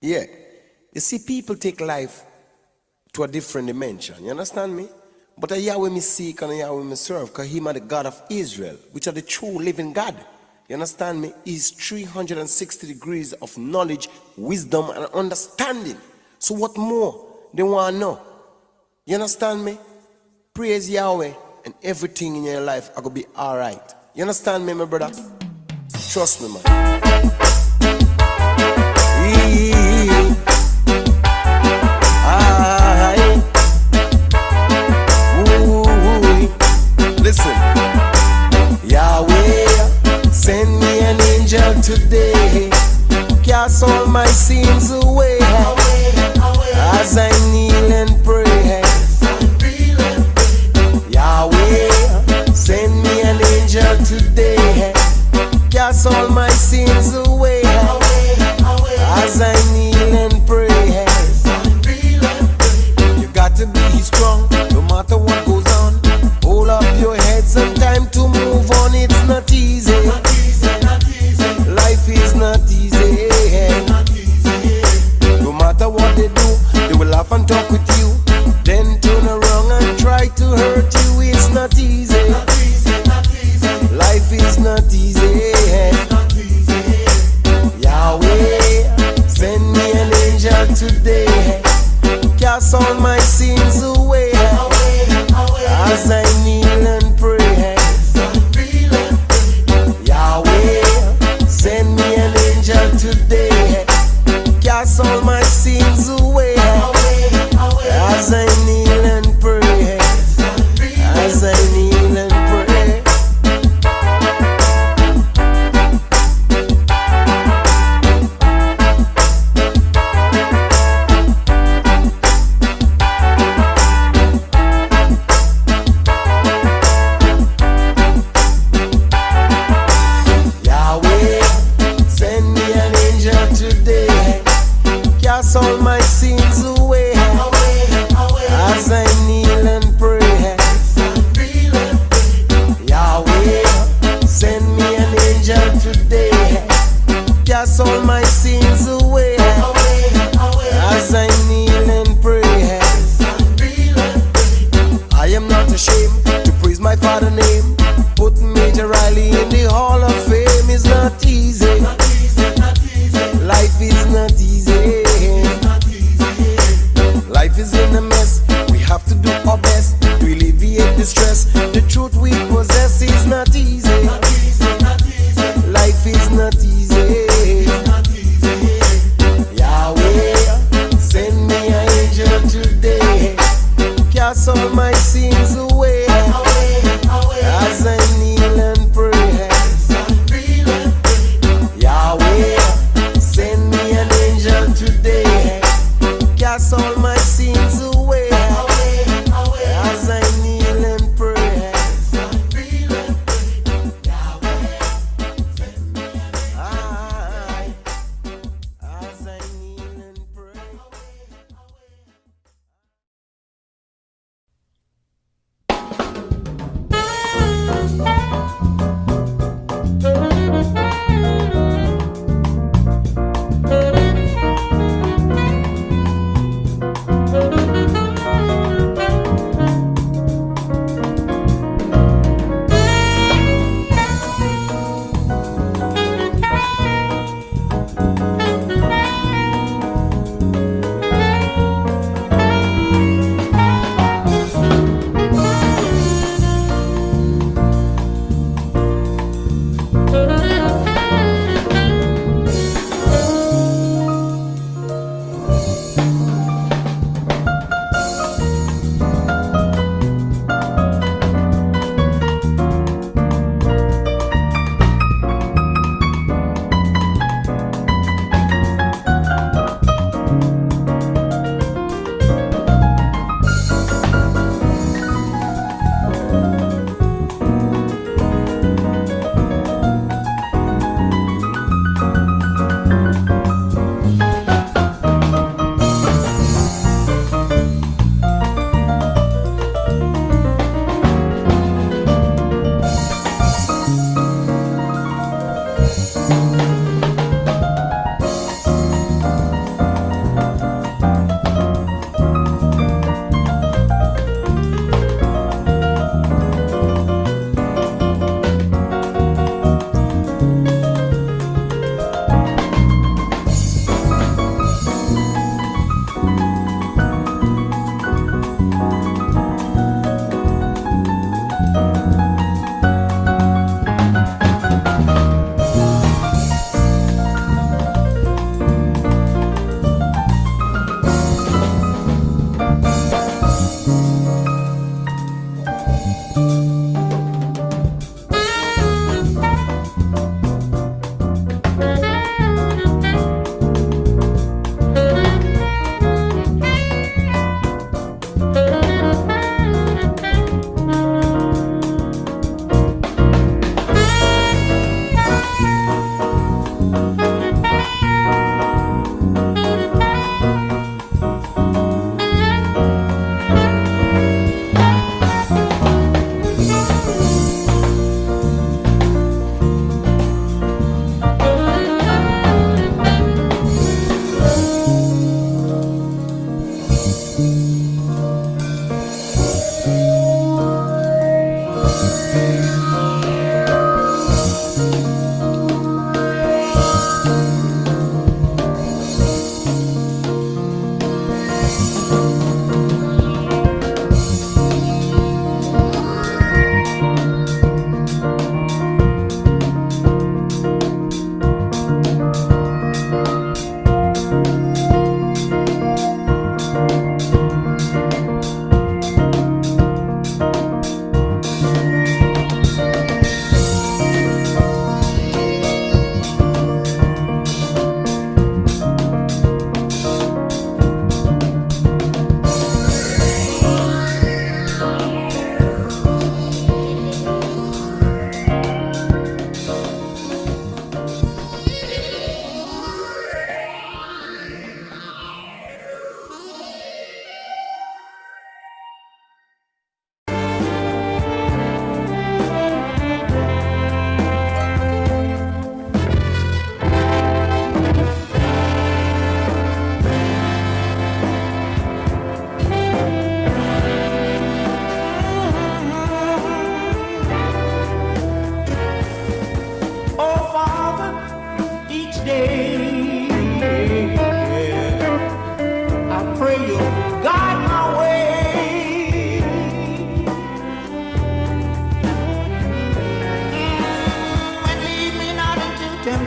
Yeah. You see, people take life to a different dimension. You understand me? But a Yahweh me seek and a Yahweh me serve, because Him are the God of Israel, which are the true living God. You understand me? He's 360 degrees of knowledge, wisdom, and understanding. So what more they want to know? You understand me? Praise Yahweh, and everything in your life are going to be all right. You understand me, my brother? Trust me, man. Listen, Yahweh, send me an angel today, cast all my sins away, as I kneel and pray. Yahweh, send me an angel today, cast all my sins away, as I kneel and pray. You got to be strong, no matter what goes on. Hold up your head, some time to move on. It's not easy. Life is not easy. No matter what they do, they will laugh and talk with you, then turn around and try to hurt you. It's not easy. Life is not easy. Yahweh, send me an angel today, cast all my sins away, as I kneel and pray. Yahweh, send me an angel today, cast all my sins away, as I kneel and pray. As I kneel and pray. Cast all my sins away, as I kneel and pray. Yahweh, send me an angel today, cast all my sins away, as I kneel and pray. I am not ashamed to praise my Father's name. Put Major Riley in the Hall of Fame is not easy. Life is not easy. Life is in a mess. We have to do our best to alleviate the stress. The truth we possess is not easy. Life is not easy.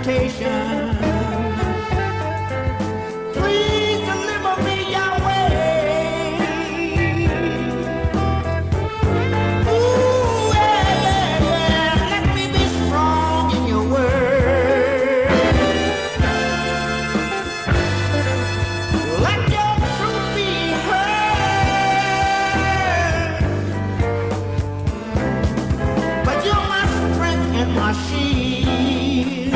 temptation. Please deliver me, Yahweh. Ooh, yeah, yeah, yeah. Let me be strong in your word. Let your truth be heard. But you're my strength and my shield.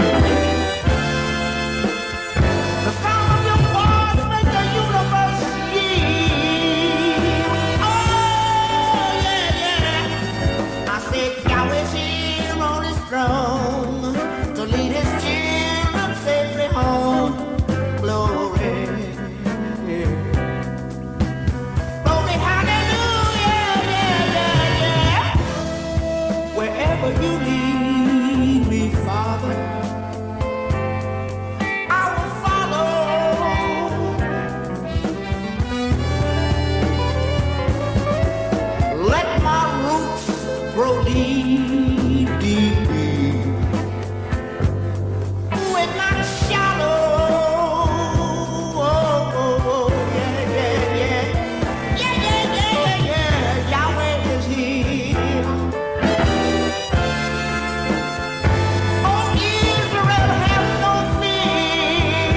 The sound of your voice makes the universe yield. Oh, yeah, yeah. I said Yahweh's here on his throne to lead his children safely home. Glory. Glory, hallelujah, yeah, yeah, yeah. Wherever you lead me, Father, I will follow. Let my roots grow deep, deep, deep. Ooh, and not shallow. Oh, oh, oh, yeah, yeah, yeah. Yeah, yeah, yeah, yeah, yeah. Yahweh is here. Oh, Israel, have no fear.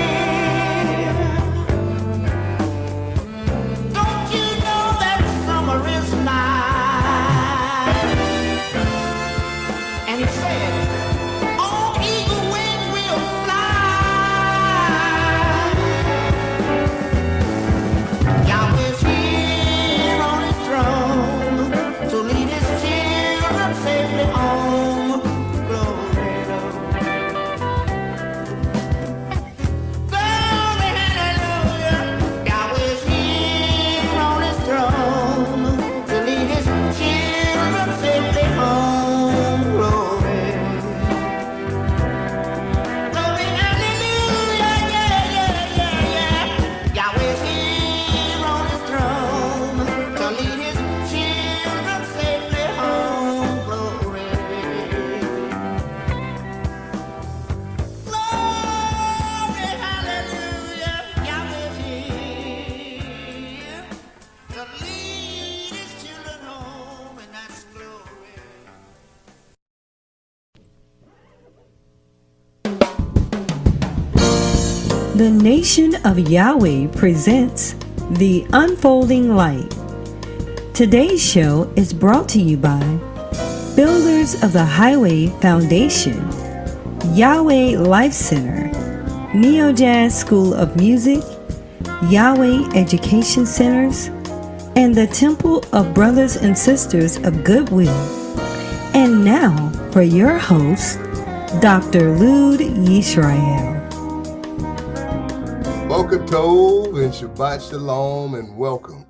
Don't you know that summer is nigh? And he said, on eagle wing we'll fly. Yahweh's here on his throne to lead his children safely home. Glory, glory, hallelujah. Yahweh's here on his throne to lead his children safely home. Glory, glory, hallelujah. Yeah, yeah, yeah, yeah. Yahweh's here on his throne to lead his children safely home. Glory. Glory, hallelujah. Yahweh's here to lead his children home, and that's glory. The Nation of Yahweh presents The Unfolding Light. Today's show is brought to you by Builders of the Highway Foundation, Yahweh Life Center, Neo Jazz School of Music, Yahweh Education Centers, and the Temple of Brothers and Sisters of Goodwill. And now for your host, Dr. Lud Yisrael. Boker Tov and Shabbat Shalom, and welcome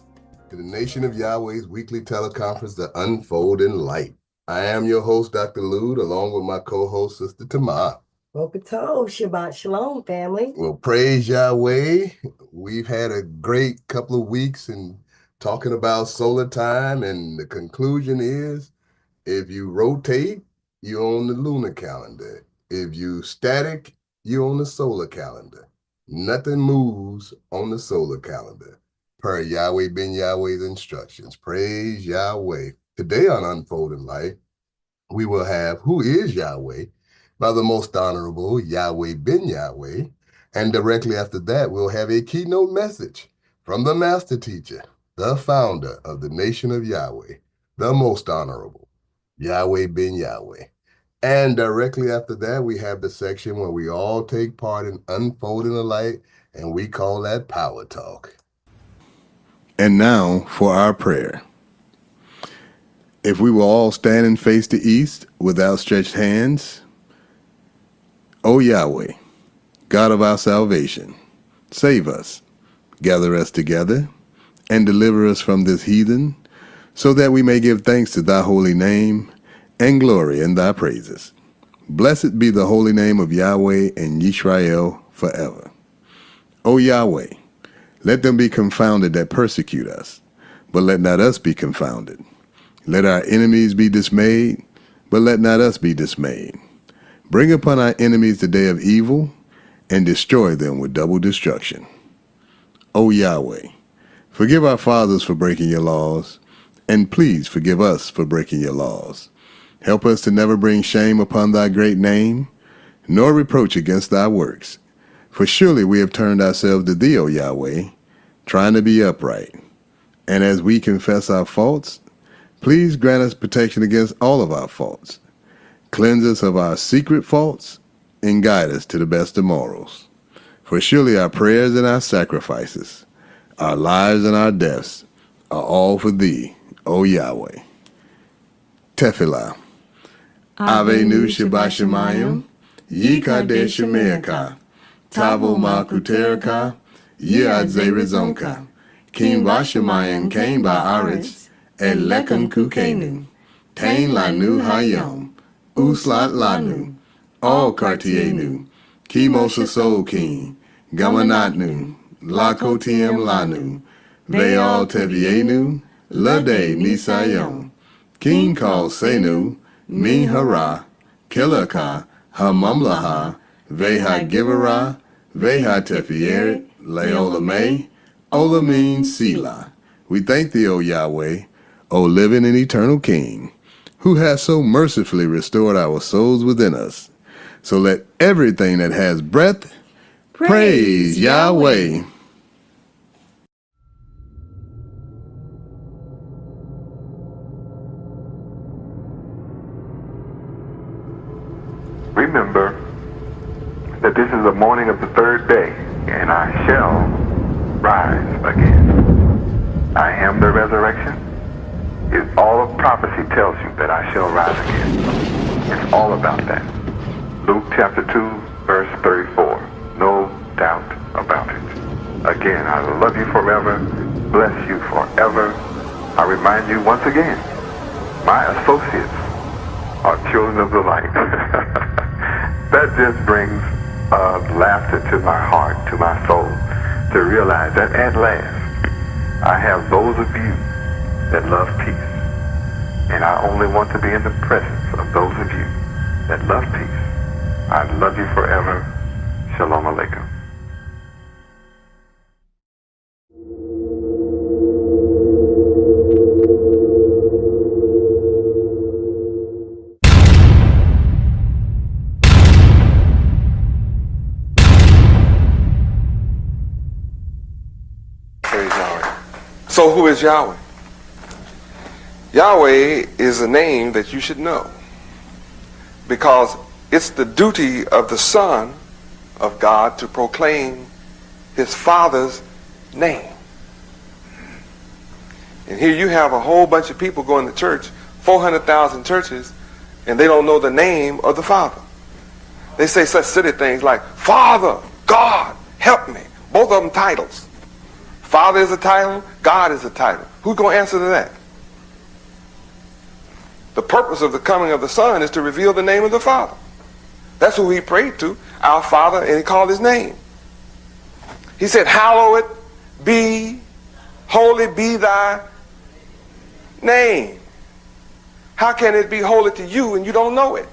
to the Nation of Yahweh's weekly teleconference, The Unfolding Light. I am your host, Dr. Lud, along with my co-host, Sister Tamar. Boker Tov, Shabbat Shalom, family. Well, praise Yahweh. We've had a great couple of weeks in talking about solar time, and the conclusion is if you rotate, you're on the lunar calendar. If you static, you're on the solar calendar. Nothing moves on the solar calendar, per Yahweh ben Yahweh's instructions. Praise Yahweh. Today on Unfolding Light, we will have Who is Yahweh by the most honorable Yahweh ben Yahweh. And directly after that, we'll have a keynote message from the master teacher, the founder of the Nation of Yahweh, the most honorable Yahweh ben Yahweh. And directly after that, we have the section where we all take part in unfolding the light, and we call that Power Talk. And now for our prayer. If we will all stand and face the east with outstretched hands, O Yahweh, God of our salvation, save us, gather us together, and deliver us from this heathen, so that we may give thanks to thy holy name and glory in thy praises. Blessed be the holy name of Yahweh and Yisrael forever. O Yahweh, let them be confounded that persecute us, but let not us be confounded. Let our enemies be dismayed, but let not us be dismayed. Bring upon our enemies the day of evil, and destroy them with double destruction. O Yahweh, forgive our fathers for breaking your laws, and please forgive us for breaking your laws. Help us to never bring shame upon thy great name, nor reproach against thy works. For surely we have turned ourselves to thee, O Yahweh, trying to be upright. And as we confess our faults, please grant us protection against all of our faults. Cleanse us of our secret faults, and guide us to the best of morals. For surely our prayers and our sacrifices, our lives and our deaths, are all for thee, O Yahweh. Tefillah. Avenu Shabbat Shemayim, Yikadesh Shemeaka, Tavo Makuterika, Yad Zerizonka, Kim Vashemayim Kain Ba'aretz, Et Lekam Kukenu, Tain Lanu Hayom, Uslat Lanu, All Kartienu, Kimosa Sol King, Gamanatnu, Lakotiem Lanu, Veal Tevienu, Lade Nisayom, King Kal Senu, Min Hara, Kilaka, Hamamlaha, Veha Givera, Veha Tefieret, Leolame, Olamin Sila. We thank thee, O Yahweh, O living and eternal King, who has so mercifully restored our souls within us. So let everything that has breath praise Yahweh. Remember that this is the morning of the third day, and I shall rise again. I am the resurrection. All of prophecy tells you that I shall rise again. It's all about that. Luke chapter 2, verse 34. No doubt about it. Again, I love you forever, bless you forever. I remind you once again, my associates are children of the light. That just brings laughter to my heart, to my soul, to realize that at last I have those of you that love peace. And I only want to be in the presence of those of you that love peace. I love you forever. Shalom Aleichem. Praise Yahweh. So who is Yahweh? Yahweh is a name that you should know, because it's the duty of the Son of God to proclaim his Father's name. And here you have a whole bunch of people going to church, 400,000 churches, and they don't know the name of the Father. They say such silly things like, Father, God, help me. Both of them titles. Father is a title, God is a title. Who's going to answer to that? The purpose of the coming of the Son is to reveal the name of the Father. That's who he prayed to, our Father, and he called his name. He said, hallowed be, holy be thy name. How can it be holy to you and you don't know it?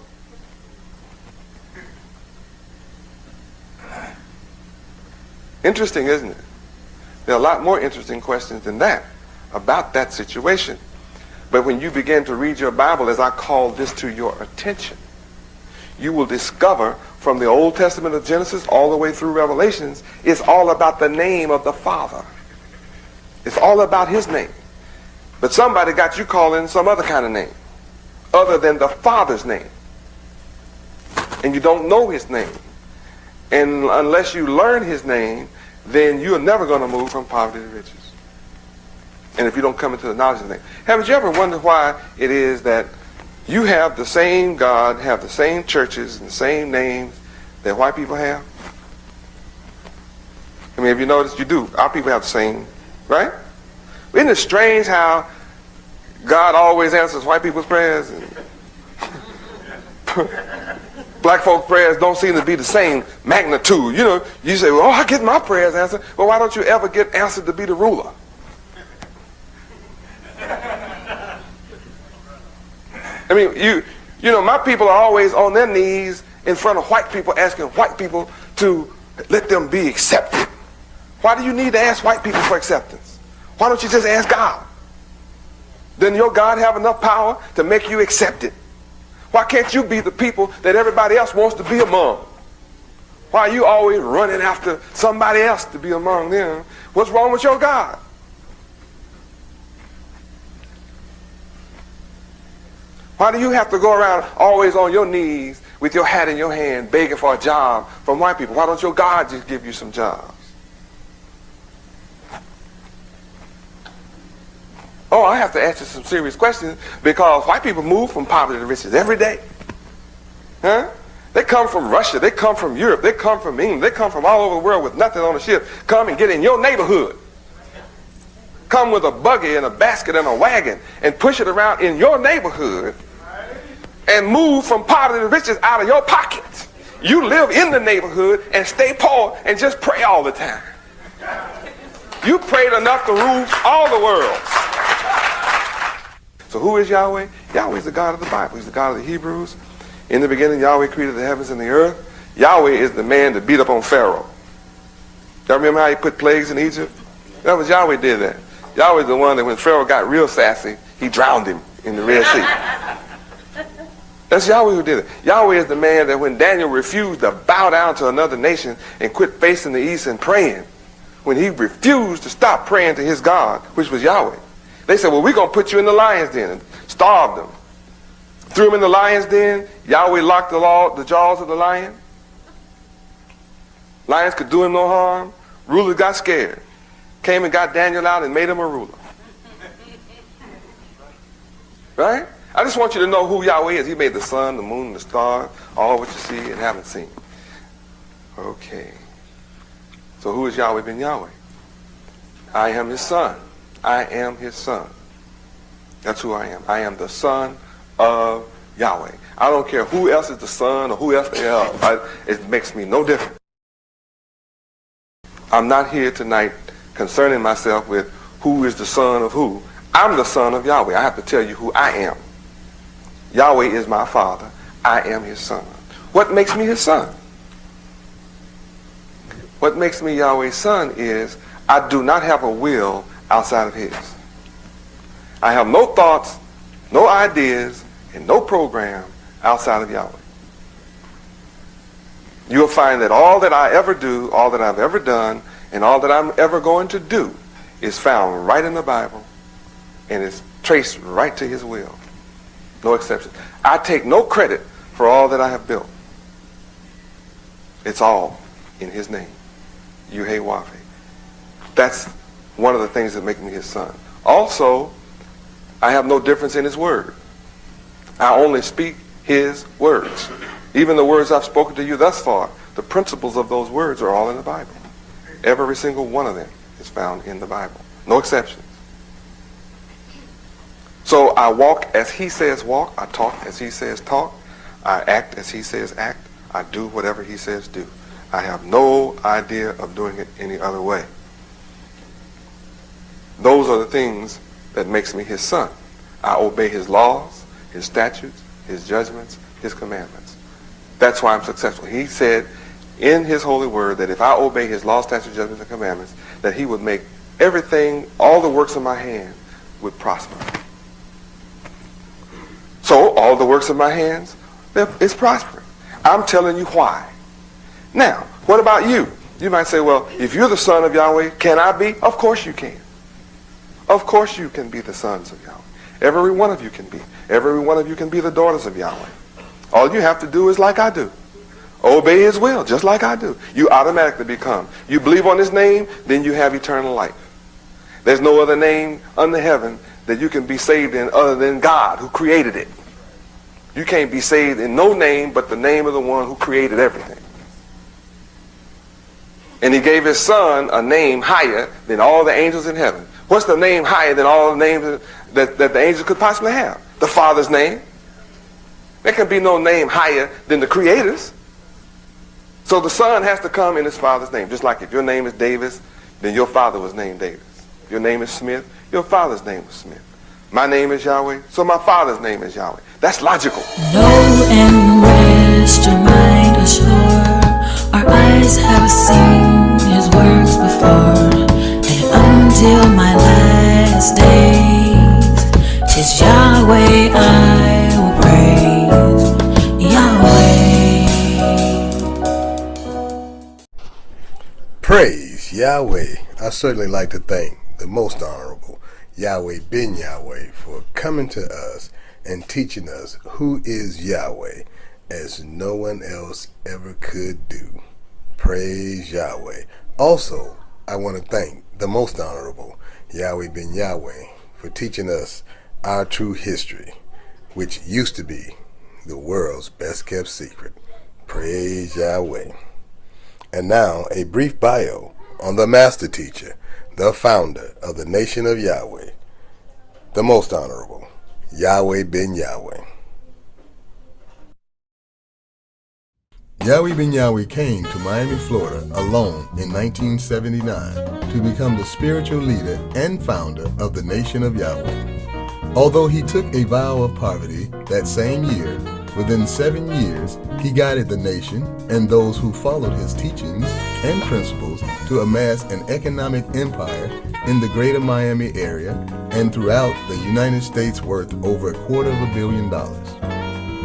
Interesting, isn't it? There are a lot more interesting questions than that about that situation. But when you begin to read your Bible, as I call this to your attention, you will discover from the Old Testament of Genesis all the way through Revelations, it's all about the name of the Father. It's all about his name. But somebody got you calling some other kind of name, other than the Father's name. And you don't know his name. And unless you learn his name, then you're never going to move from poverty to riches. And if you don't come into the knowledge of the name. Haven't you ever wondered why it is that you have the same God, have the same churches and the same names that white people have? I mean, have you noticed? You do. Our people have the same, right? Isn't it strange how God always answers white people's prayers? And black folks' prayers don't seem to be the same magnitude. You know, you say, well, I get my prayers answered. Well, why don't you ever get answered to be the ruler? I mean, you know, my people are always on their knees in front of white people asking white people to let them be accepted? Why do you need to ask white people for acceptance? Why don't you just ask God? Doesn't your God have enough power to make you accepted? Why can't you be the people that everybody else wants to be among? Why are you always running after somebody else to be among them? What's wrong with your God? Why do you have to go around always on your knees with your hat in your hand begging for a job from white people? Why don't your God just give you some jobs? Oh, I have to ask you some serious questions because white people move from poverty to riches every day. Huh? They come from Russia. They come from Europe. They come from England. They come from all over the world with nothing on the ship. Come and get in your neighborhood. Come with a buggy and a basket and a wagon and push it around in your neighborhood and move from poverty to riches out of your pocket. You live in the neighborhood and stay poor and just pray all the time. You prayed enough to rule all the world. So who is Yahweh? Yahweh is the God of the Bible. He's the God of the Hebrews. In the beginning, Yahweh created the heavens and the earth. Yahweh is the man that beat up on Pharaoh. Y'all remember how he put plagues in Egypt? That was Yahweh did that. Yahweh is the one that when Pharaoh got real sassy, he drowned him in the Red Sea. That's Yahweh who did it. Yahweh is the man that when Daniel refused to bow down to another nation and quit facing the east and praying, when he refused to stop praying to his God, which was Yahweh, they said, well, we're going to put you in the lion's den and starve them. Threw him in the lion's den. Yahweh locked the jaws of the lion. Lions could do him no harm. Rulers got scared. Came and got Daniel out and made him a ruler. Right? I just want you to know who Yahweh is. He made the sun, the moon, the stars, all what you see and haven't seen. Okay. So who is Yahweh ben Yahweh? I am his son. I am his son. That's who I am. I am the son of Yahweh. I don't care who else is the son or who else they are. It makes me no difference. I'm not here tonight concerning myself with who is the son of who. I'm the son of Yahweh. I have to tell you who I am. Yahweh is my father. I am his son. What makes me his son? What makes me Yahweh's son is I do not have a will outside of his. I have no thoughts, no ideas, and no program outside of Yahweh. You'll find that all that I ever do, all that I've ever done, and all that I'm ever going to do is found right in the Bible and is traced right to his will. No exception. I take no credit for all that I have built. It's all in his name. Yahweh. That's one of the things that make me his son. Also, I have no difference in his word. I only speak his words. Even the words I've spoken to you thus far, the principles of those words are all in the Bible. Every single one of them is found in the Bible. No exceptions. So I walk as he says walk. I talk as he says talk. I act as he says act. I do whatever he says do. I have no idea of doing it any other way. Those are the things that makes me his son. I obey his laws, his statutes, his judgments, his commandments. That's why I'm successful. He said in his holy word that if I obey his laws, statutes, judgments, and commandments, that he would make everything, all the works of my hand would prosper. So all the works of my hands, it's prospering. I'm telling you why. Now, what about you? You might say, well, if you're the son of Yahweh, can I be? Of course you can. Of course you can be the sons of Yahweh. Every one of you can be. Every one of you can be the daughters of Yahweh. All you have to do is like I do. Obey his will, just like I do. You automatically become. You believe on his name, then you have eternal life. There's no other name under heaven that you can be saved in other than God who created it. You can't be saved in no name but the name of the one who created everything. And he gave his son a name higher than all the angels in heaven. What's the name higher than all the names that the angels could possibly have? The Father's name. There can be no name higher than the Creator's. So the son has to come in his father's name. Just like if your name is Davis, then your father was named Davis. If your name is Smith, your father's name was Smith. My name is Yahweh, so my father's name is Yahweh. That's logical. Know and established your mind ashore. Our eyes have seen his works before. And until my last days, 'tis Yahweh I will praise. Yahweh. Praise Yahweh. I certainly like to thank the most honorable Yahweh ben Yahweh for coming to us and teaching us who is Yahweh as no one else ever could do. Praise Yahweh. Also, I want to thank the most honorable Yahweh ben Yahweh for teaching us our true history, which used to be the world's best kept secret. Praise Yahweh. And now, a brief bio on the master teacher, the founder of the nation of Yahweh, the most honorable Yahweh ben Yahweh. Yahweh ben Yahweh came to Miami, Florida alone in 1979 to become the spiritual leader and founder of the nation of Yahweh. Although he took a vow of poverty that same year, within 7 years, he guided the nation and those who followed his teachings and principles to amass an economic empire in the greater Miami area and throughout the United States worth over $250 million.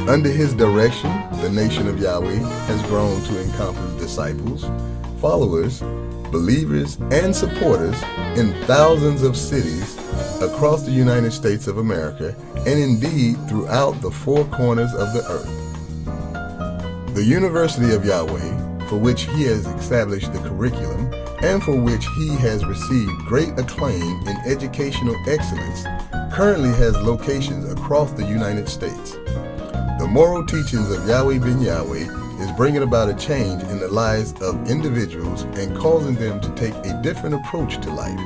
Under his direction, the nation of Yahweh has grown to encompass disciples, followers, believers, and supporters in thousands of cities across the United States of America and indeed throughout the four corners of the earth. The University of Yahweh, for which he has established the curriculum and for which he has received great acclaim in educational excellence, currently has locations across the United States. The moral teachings of Yahweh ben Yahweh is bringing about a change in the lives of individuals and causing them to take a different approach to life.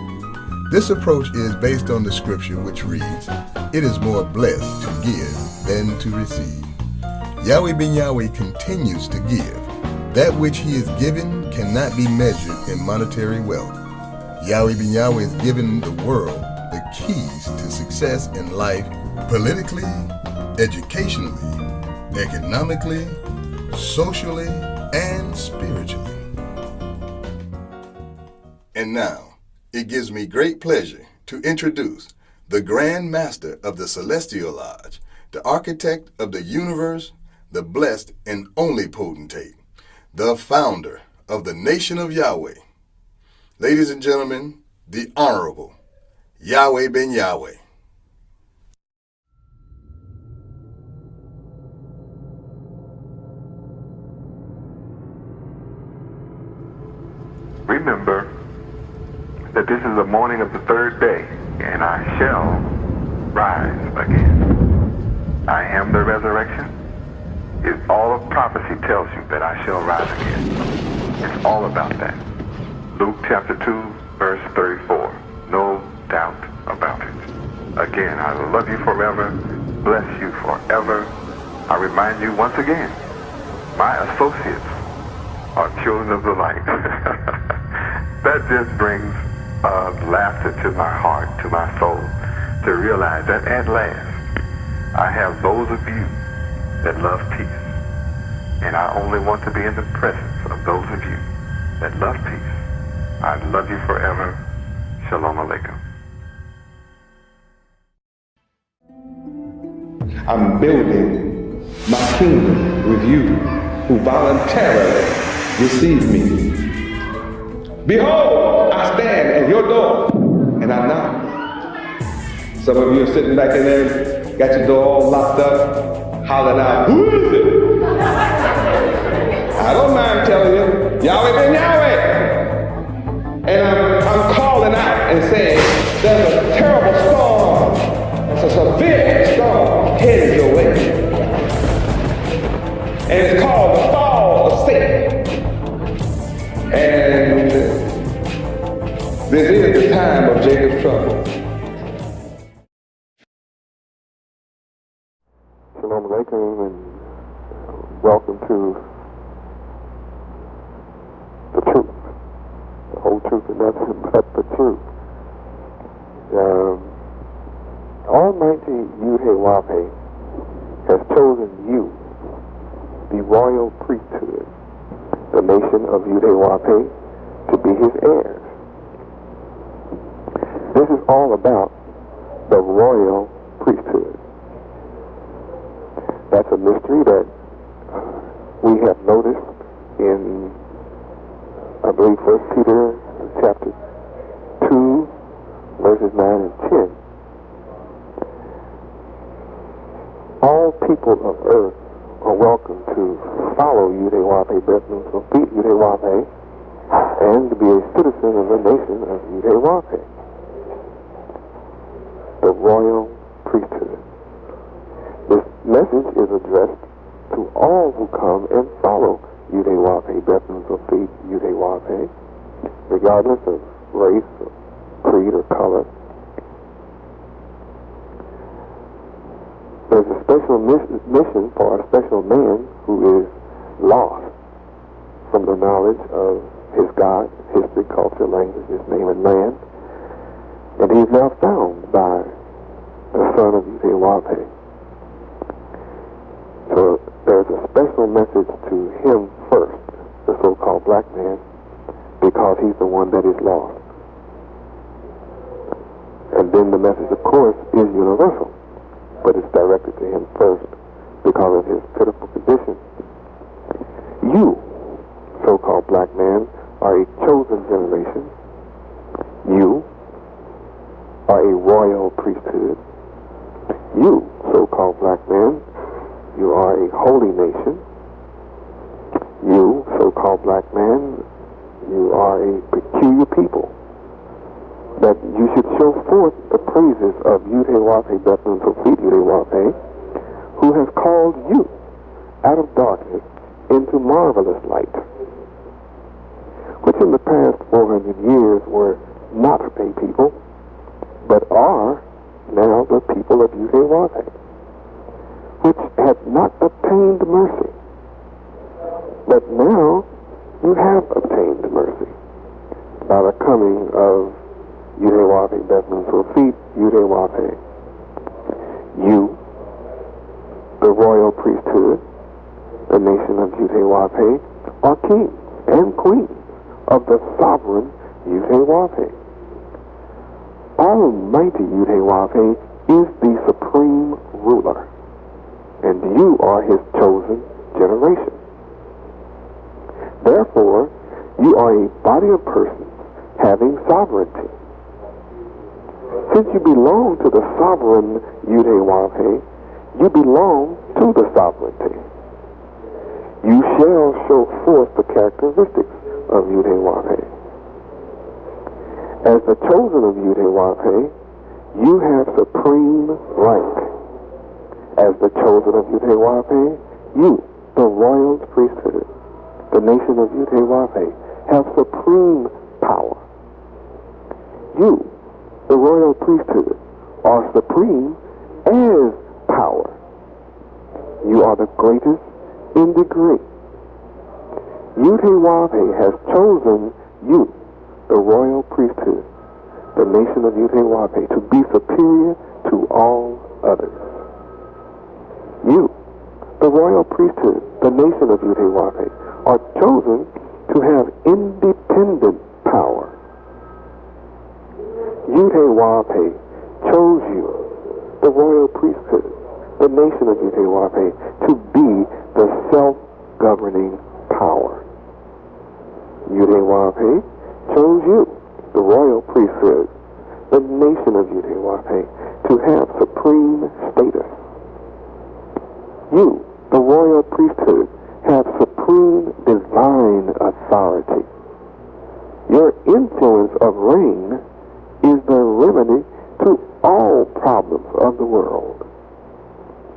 This approach is based on the scripture which reads, "It is more blessed to give than to receive." Yahweh ben Yahweh continues to give. That which he is given cannot be measured in monetary wealth. Yahweh ben Yahweh is giving the world the keys to success in life politically, educationally, economically, socially, and spiritually. And now, it gives me great pleasure to introduce the Grand Master of the Celestial Lodge, the architect of the universe, the blessed and only potentate, the founder of the nation of Yahweh. Ladies and gentlemen, the Honorable Yahweh ben Yahweh. Remember that this is the morning of the third day, and I shall rise again. I am the resurrection. All of prophecy tells you that I shall rise again. It's all about that. Luke chapter 2, verse 34. No doubt about it. Again, I love you forever, bless you forever. I remind you once again, my associates are children of the light. That just brings laughter to my heart, to my soul, to realize that at last I have those of you that love peace. And I only want to be in the presence of those of you that love peace. I love you forever. Shalom Aleichem. I'm building my kingdom with you who voluntarily receive me. Behold, I stand at your door and I knock. Some of you are sitting back in there, got your door all locked up, hollering out, who is it? I don't mind telling you, Yahweh ben Yahweh. And I'm calling out and saying, there's a terrible storm, it's a severe storm headed your way. And it's called the fall of Satan. And this is the time of Jacob's trouble. Shalom Aleichem and welcome to the truth. The whole truth and nothing but the truth. Almighty Yahweh has chosen you the royal priesthood, the nation of Yahweh, to be his heirs. This is all about the royal priesthood. That's a mystery that we have noticed in, I believe, 1 Peter chapter 2, verses 9 and 10. All people of earth are welcome to follow Yahweh, Bethlehem, so feed Yahweh, and to be a citizen of the nation of Yahweh, the royal priesthood. This message is addressed to all who come and follow Yahweh, Bethlehem, so feed Yahweh, regardless of race, or creed, or color. There's a special mission for a special man who is lost from the knowledge of his God, history, culture, language, his name, and land. And he's now found by the Son of Yahweh. So there's a special message to him first, the so-called black man, because he's the one that is lost. And then the message, of course, is universal, but it's directed to him first because of his pitiful condition. You, so-called black man, are a chosen generation. You are a royal priesthood. You, so-called black man, you are a holy nation. You, so-called black man, you are a peculiar people, that you should show forth the praises of Yahweh, Bethlehem, so feed Yahweh, who has called you out of darkness into marvelous light, which in the past 400 years were not a people, but are now the people of Yahweh, which had not obtained mercy, but now you have obtained mercy by the coming of Yahweh, Bethlehem, so feed Yahweh. You, the royal priesthood, the nation of Yahweh, are kings and queens of the sovereign Yahweh. Almighty Yahweh is the supreme ruler, and you are his chosen generation. Therefore, you are a body of persons having sovereignty. Since you belong to the sovereign Yahweh, you belong to the sovereignty. You shall show forth the characteristics of Yahweh. As the chosen of Yahweh, you have supreme rank. As the chosen of Yahweh, you, the royal priesthood, the nation of Yahweh, have supreme power. You, the royal priesthood, are supreme as power. You are the greatest in degree. Yahweh has chosen you, the royal priesthood, the nation of Yahweh, to be superior to all others. You, the royal priesthood, the nation of Yahweh, are chosen to have independent power. Yahweh chose you, the royal priesthood, the nation of Yahweh, to be the self-governing power. Yahweh chose you, the royal priesthood, the nation of Yahweh, to have supreme status. You, the royal priesthood, have supreme divine authority. Your influence of reign is the remedy to all problems of the world.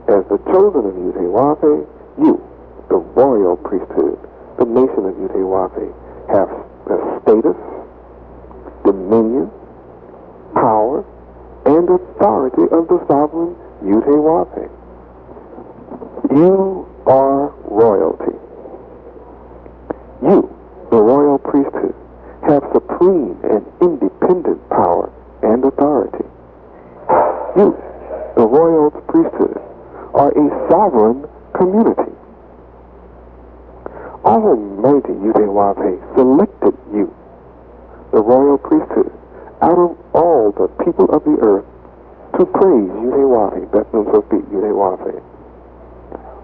As the chosen of Yahweh, you, the royal priesthood, the nation of Yahweh, have the status, dominion, power, and authority of the sovereign Yahweh. You are royalty. You, the royal priesthood, have supreme and independent power and authority. You, the royal priesthood, are a sovereign community. the royal priesthood, out of all the people of the earth, to praise Yahweh, Bethlehem Sophie, Yahweh.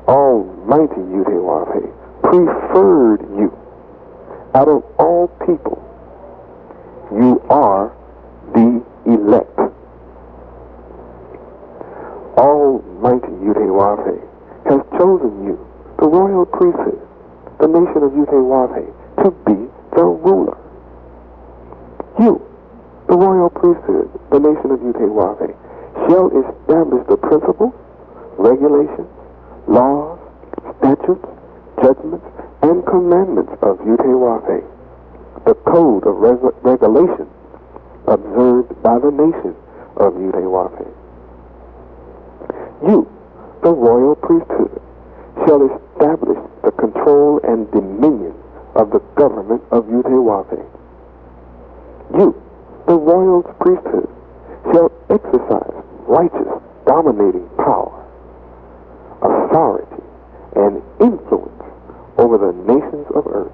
Almighty Yahweh preferred you. Out of all people, you are the elect. Almighty Yahweh has chosen you, the royal priesthood, the nation of Yahweh, to be the ruler. You, the royal priesthood, the nation of Yahweh, shall establish the principles, regulations, laws, statutes, judgments, and commandments of Yahweh, the code of regulations observed by the nation of Yahweh. You, the royal priesthood, shall establish the control and dominion of the government of Yahweh. You, the royal priesthood, shall exercise righteous, dominating power, authority, and influence over the nations of earth.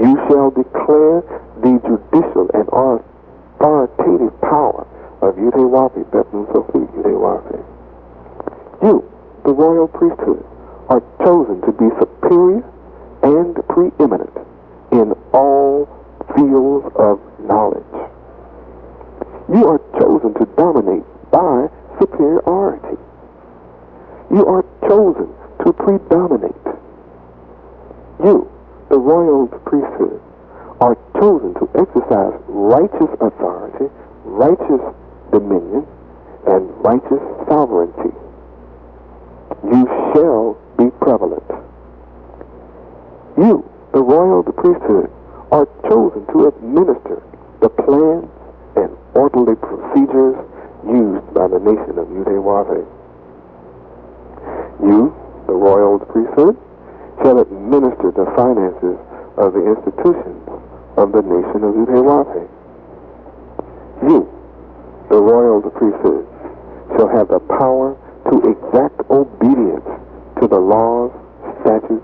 You shall declare the judicial and authoritative power of Yahweh, Bethlehem Sophie, Yahweh. You, the royal priesthood, are chosen to be superior and preeminent in all fields of knowledge. You are chosen to dominate by superiority. You are chosen to predominate. You, the royal priesthood, are chosen to exercise righteous authority, righteous dominion, and righteous sovereignty. You shall be prevalent. You, the royal priesthood, are chosen to administer the plans and orderly procedures used by the nation of Yahweh. You, the royal priesthood, shall administer the finances of the institutions of the nation of Yahweh. You, the royal priesthood, shall have the power to exact obedience to the laws, statutes,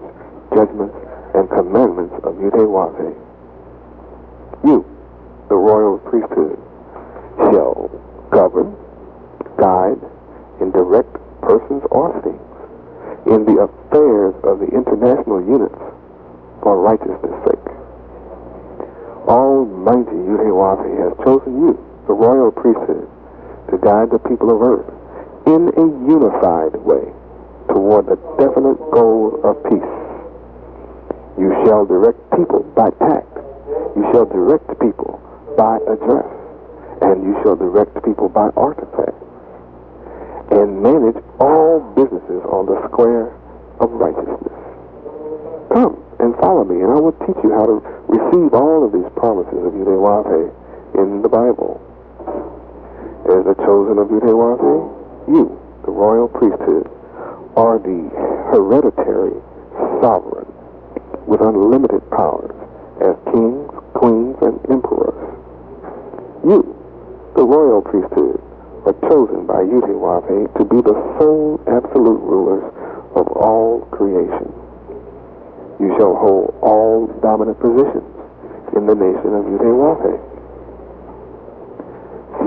judgments, and commandments of Yahweh. You, the royal priesthood, shall govern, guide, and direct persons or things in the affairs of the international units for righteousness' sake. Almighty Yahweh has chosen you, the royal priesthood, to guide the people of earth in a unified way toward the definite goal of peace. You shall direct people by tact. You shall direct people by address. And you shall direct people by artifacts. And manage all businesses on the square of righteousness. Come and follow me, and I will teach you how to receive all of these promises of Yahweh in the Bible. As the chosen of Yahweh, you, the royal priesthood, are the hereditary sovereign with unlimited powers as kings, queens, and emperors. You, the royal priesthood, are chosen by Yahweh to be the sole absolute rulers of all creation. You shall hold all dominant positions in the nation of Yahweh.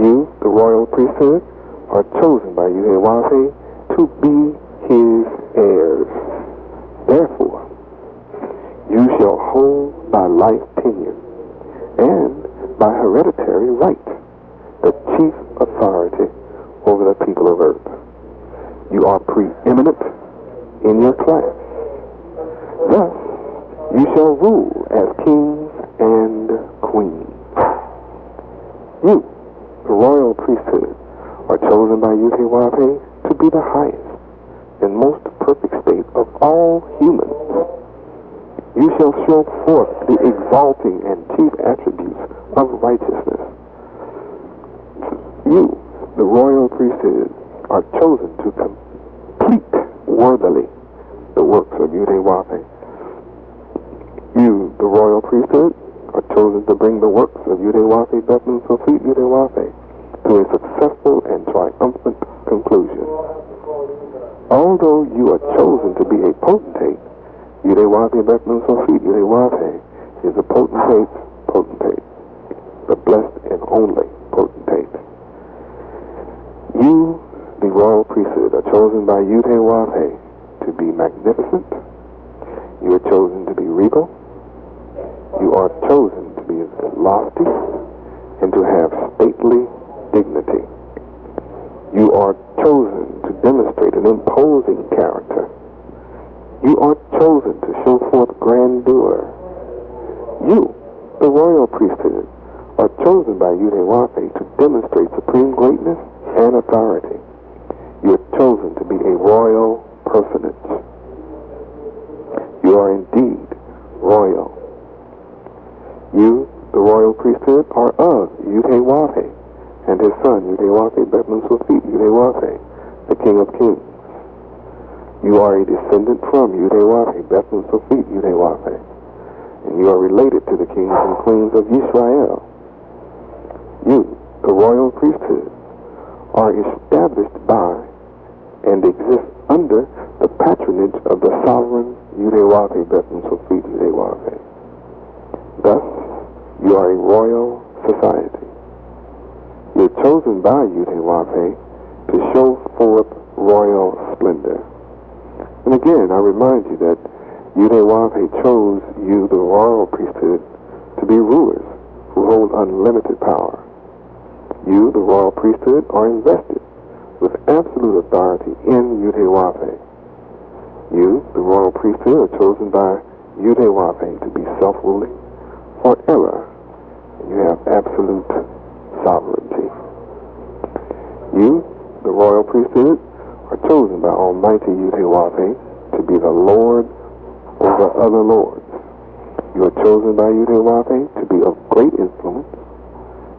You, the royal priesthood, are chosen by Yahweh to be his heirs. Therefore, you shall hold by life tenure and by hereditary right the chief authority over the people of earth. You are preeminent in your class. Thus, you shall rule as kings and queens. You, the royal priesthood, are chosen by Yahweh to be the highest and most perfect state of all humans. You shall show forth the exalting and chief attributes of righteousness. You, the royal priesthood, are chosen to complete worthily the works of Yahweh. You, the royal priesthood, are chosen to bring the works of Yahweh, Bethlehem Sophie, Yahweh, to a successful and triumphant conclusion. Although you are chosen to be a potentate, Yahweh, Bethlehem Sophie, Yahweh, is a potentate's potentate. the blessed and only potentate. You, the royal priesthood, are chosen by Yahweh to be magnificent. You are chosen to be regal. You are chosen to be lofty and to have stately dignity. You are chosen to demonstrate an imposing character. You are chosen to show forth grandeur. You, the royal priesthood, are chosen by Yahweh to demonstrate supreme greatness and authority. You are chosen to be a royal personage. You are indeed royal. You, the royal priesthood, are of Yahweh and his son, Yahweh, Bethlehem Sophit, Yahweh, the King of Kings. You are a descendant from Yahweh, Bethlehem Sophit, Yahweh, and you are related to the kings and queens of Israel. You, the royal priesthood, are established by and exist under the patronage of the sovereign Yahweh, Bethlehem Sophit, Yahweh. Thus, you are a royal society. You're chosen by Yahweh to show forth royal splendor. And again, I remind you that Yahweh chose you, the royal priesthood, to be rulers who hold unlimited power. You, the royal priesthood, are invested with absolute authority in Yahweh. You, the royal priesthood, are chosen by Yahweh to be self-ruling forever. You have absolute sovereignty. You, the royal priesthood, are chosen by Almighty Yahweh to be the Lord over other lords. You are chosen by Yahweh to be of great influence.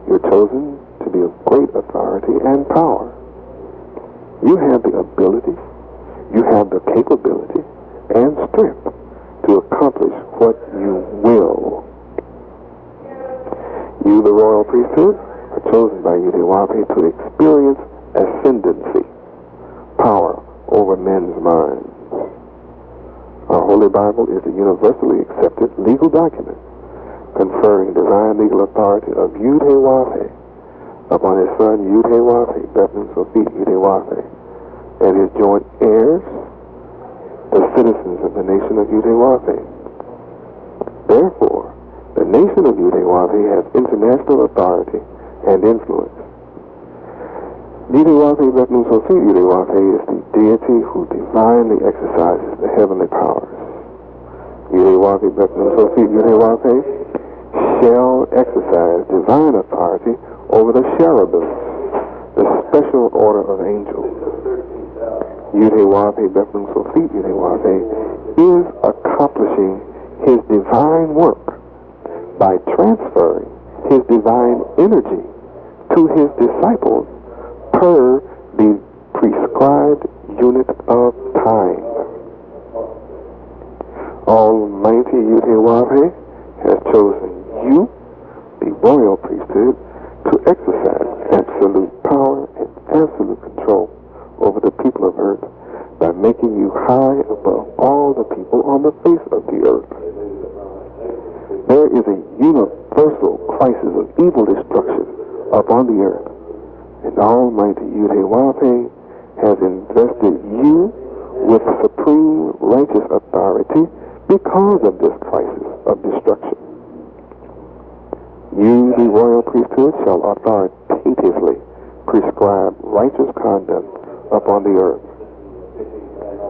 You are chosen to be of great authority and power. You have the ability, you have the capability and strength to accomplish what you will. You, the royal priesthood, are chosen by Yahweh to experience ascendancy, power over men's minds. Our Holy Bible is a universally accepted legal document conferring divine legal authority of Yahweh upon his son Yahweh, Bethlehem Sophit, Yahweh, and his joint heirs, the citizens of the nation of Yahweh. Therefore, the nation of Yahweh has international authority and influence. Yahweh, Bethlehem Sophit, Yahweh is the deity who divinely exercises the heavenly powers. Yahweh, Bethlehem Sophit, Yahweh shall exercise divine authority over the cherubim, the special order of angels. Yahweh, Bethlehem Sophit, Yahweh is accomplishing his divine work by transferring his divine energy to his disciples per the prescribed unit of time. Almighty Yahweh has chosen you, the royal priesthood, to exercise absolute power and absolute control over the people of earth by making you high above all the people on the face of the earth. There is a universal crisis of evil destruction upon the earth, and Almighty Yahweh has invested you with supreme righteous authority because of this crisis of destruction. You, the royal priesthood, shall authoritatively prescribe righteous conduct upon the earth.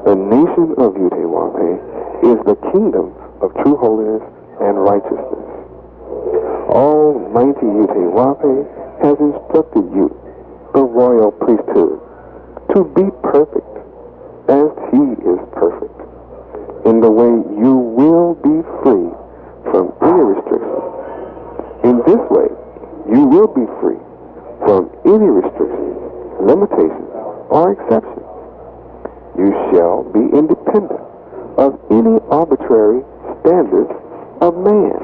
The nation of Yahweh is the kingdom of true holiness and righteousness. Almighty Yahweh has instructed you, the royal priesthood, to be perfect as he is perfect. In the way you will be free from any restriction. In this way, you will be free from any restrictions, limitations, or exceptions. You shall be independent of any arbitrary standards of man.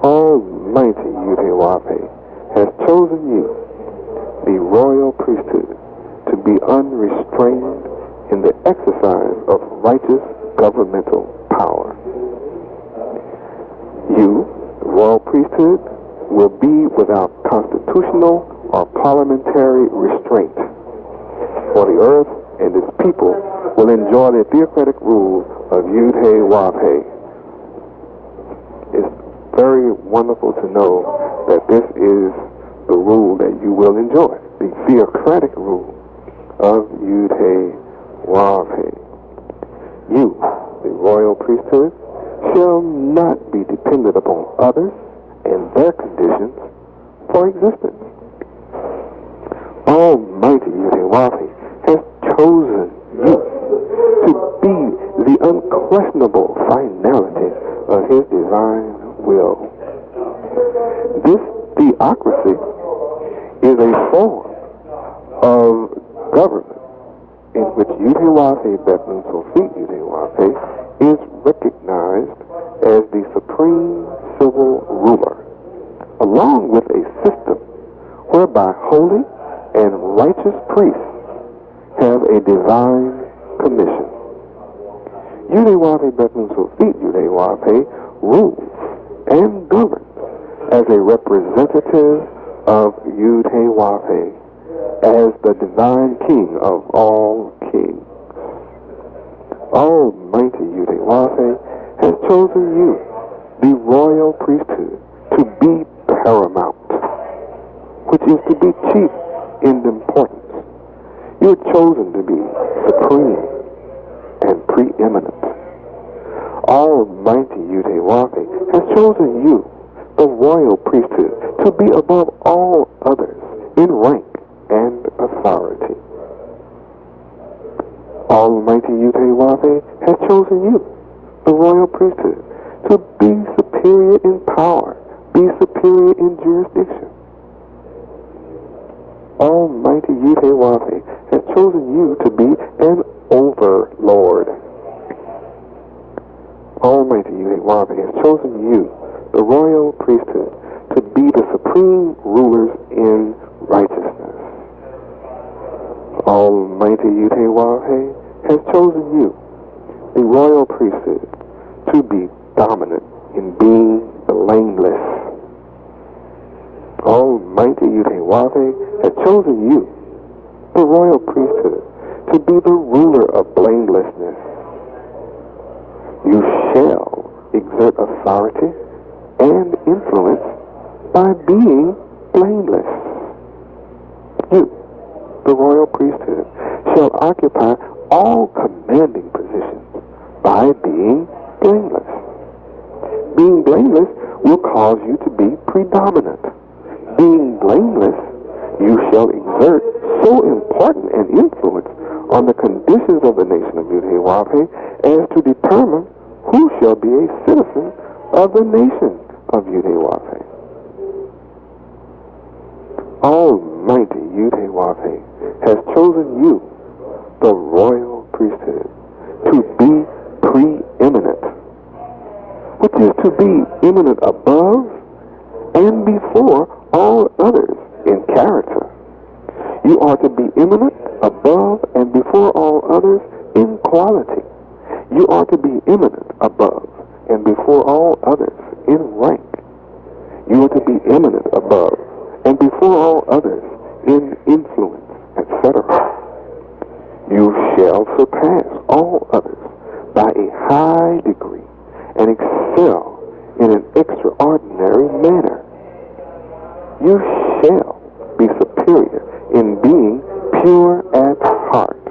Almighty Yahweh has chosen you, the royal priesthood, to be unrestrained in the exercise of righteous governmental power. You, priesthood will be without constitutional or parliamentary restraint, for the earth and its people will enjoy the theocratic rule of Yud-He-Wav-He. It's very wonderful to know that this is the rule that you will enjoy, the theocratic rule of Yud-He-Wav-He. You, the royal priesthood, shall not be dependent upon others and their conditions for existence. Almighty Yahweh has chosen you to be the unquestionable finality of his divine will. This theocracy is a form of government in which Yahweh Bethlehem Sophie Yahweh is recognized as the supreme civil ruler, along with a system whereby holy and righteous priests have a divine commission. Yahweh Bethlehem Sophie Yahweh rules and governs as a representative of Yud-He-Wav-He as the divine king of all kings. Almighty Yud-He-Wav-He has chosen you, the royal priesthood, to be paramount, which is to be chief in importance. You are chosen to be supreme and preeminent. Almighty Yud-He-Wav-He has chosen you, the royal priesthood, to be above all others in rank and authority. Almighty Yud-He-Wav-He has chosen you, the royal priesthood, to be superior in power, be superior in jurisdiction. Almighty Yud-He-Wav-He has chosen you to be an overlord. Almighty Yud-He-Wav-He has chosen you, the royal priesthood, to be the supreme rulers in righteousness. Almighty Yud-He-Wav-He has chosen you, the royal priesthood, to be dominant in being blameless. Almighty Yud-He-Wav-He has chosen you, the royal priesthood, to be the ruler of blamelessness. You shall exert authority and influence by being blameless. You, the royal priesthood, shall occupy all commanding positions by being blameless. Being blameless will cause you to be predominant. Being blameless, you shall exert so important an influence on the conditions of the nation of Yud-He-Wav-He as to determine who shall be a citizen of the nation of Yud-He-Wav-He. Almighty Yud-He-Wav-He has chosen you, the royal priesthood, to be preeminent, which is to be eminent above and before all others in character. You are to be eminent above and before all others in quality. You are to be eminent above and before all others in rank. You are to be eminent above and before all others in influence, etc. You shall surpass all others by a high degree and excel in an extraordinary manner. You shall be superior in being pure at heart.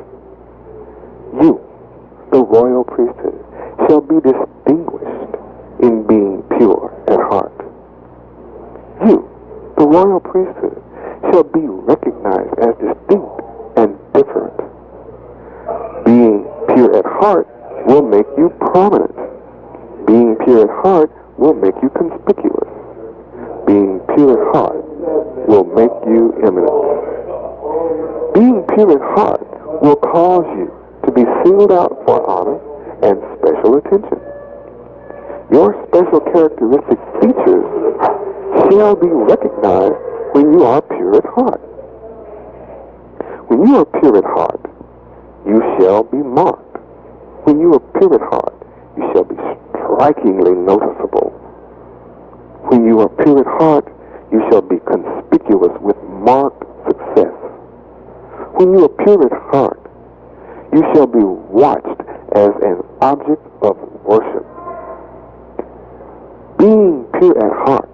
You, the royal priesthood, shall be distinguished in being pure at heart. You, the royal priesthood, shall be recognized as distinct and different. Being pure at heart will make you prominent. Being pure at heart will make you conspicuous. Being pure at heart will make you eminent. Being pure at heart will cause you to be singled out for honor and special attention. Your special characteristic features shall be recognized when you are pure at heart. When you are pure at heart, you shall be marked. When you are pure at heart, you shall be strikingly noticeable. When you you are pure at heart, you shall be conspicuous with marked success. When you are pure at heart, you shall be watched as an object of worship. Being pure at heart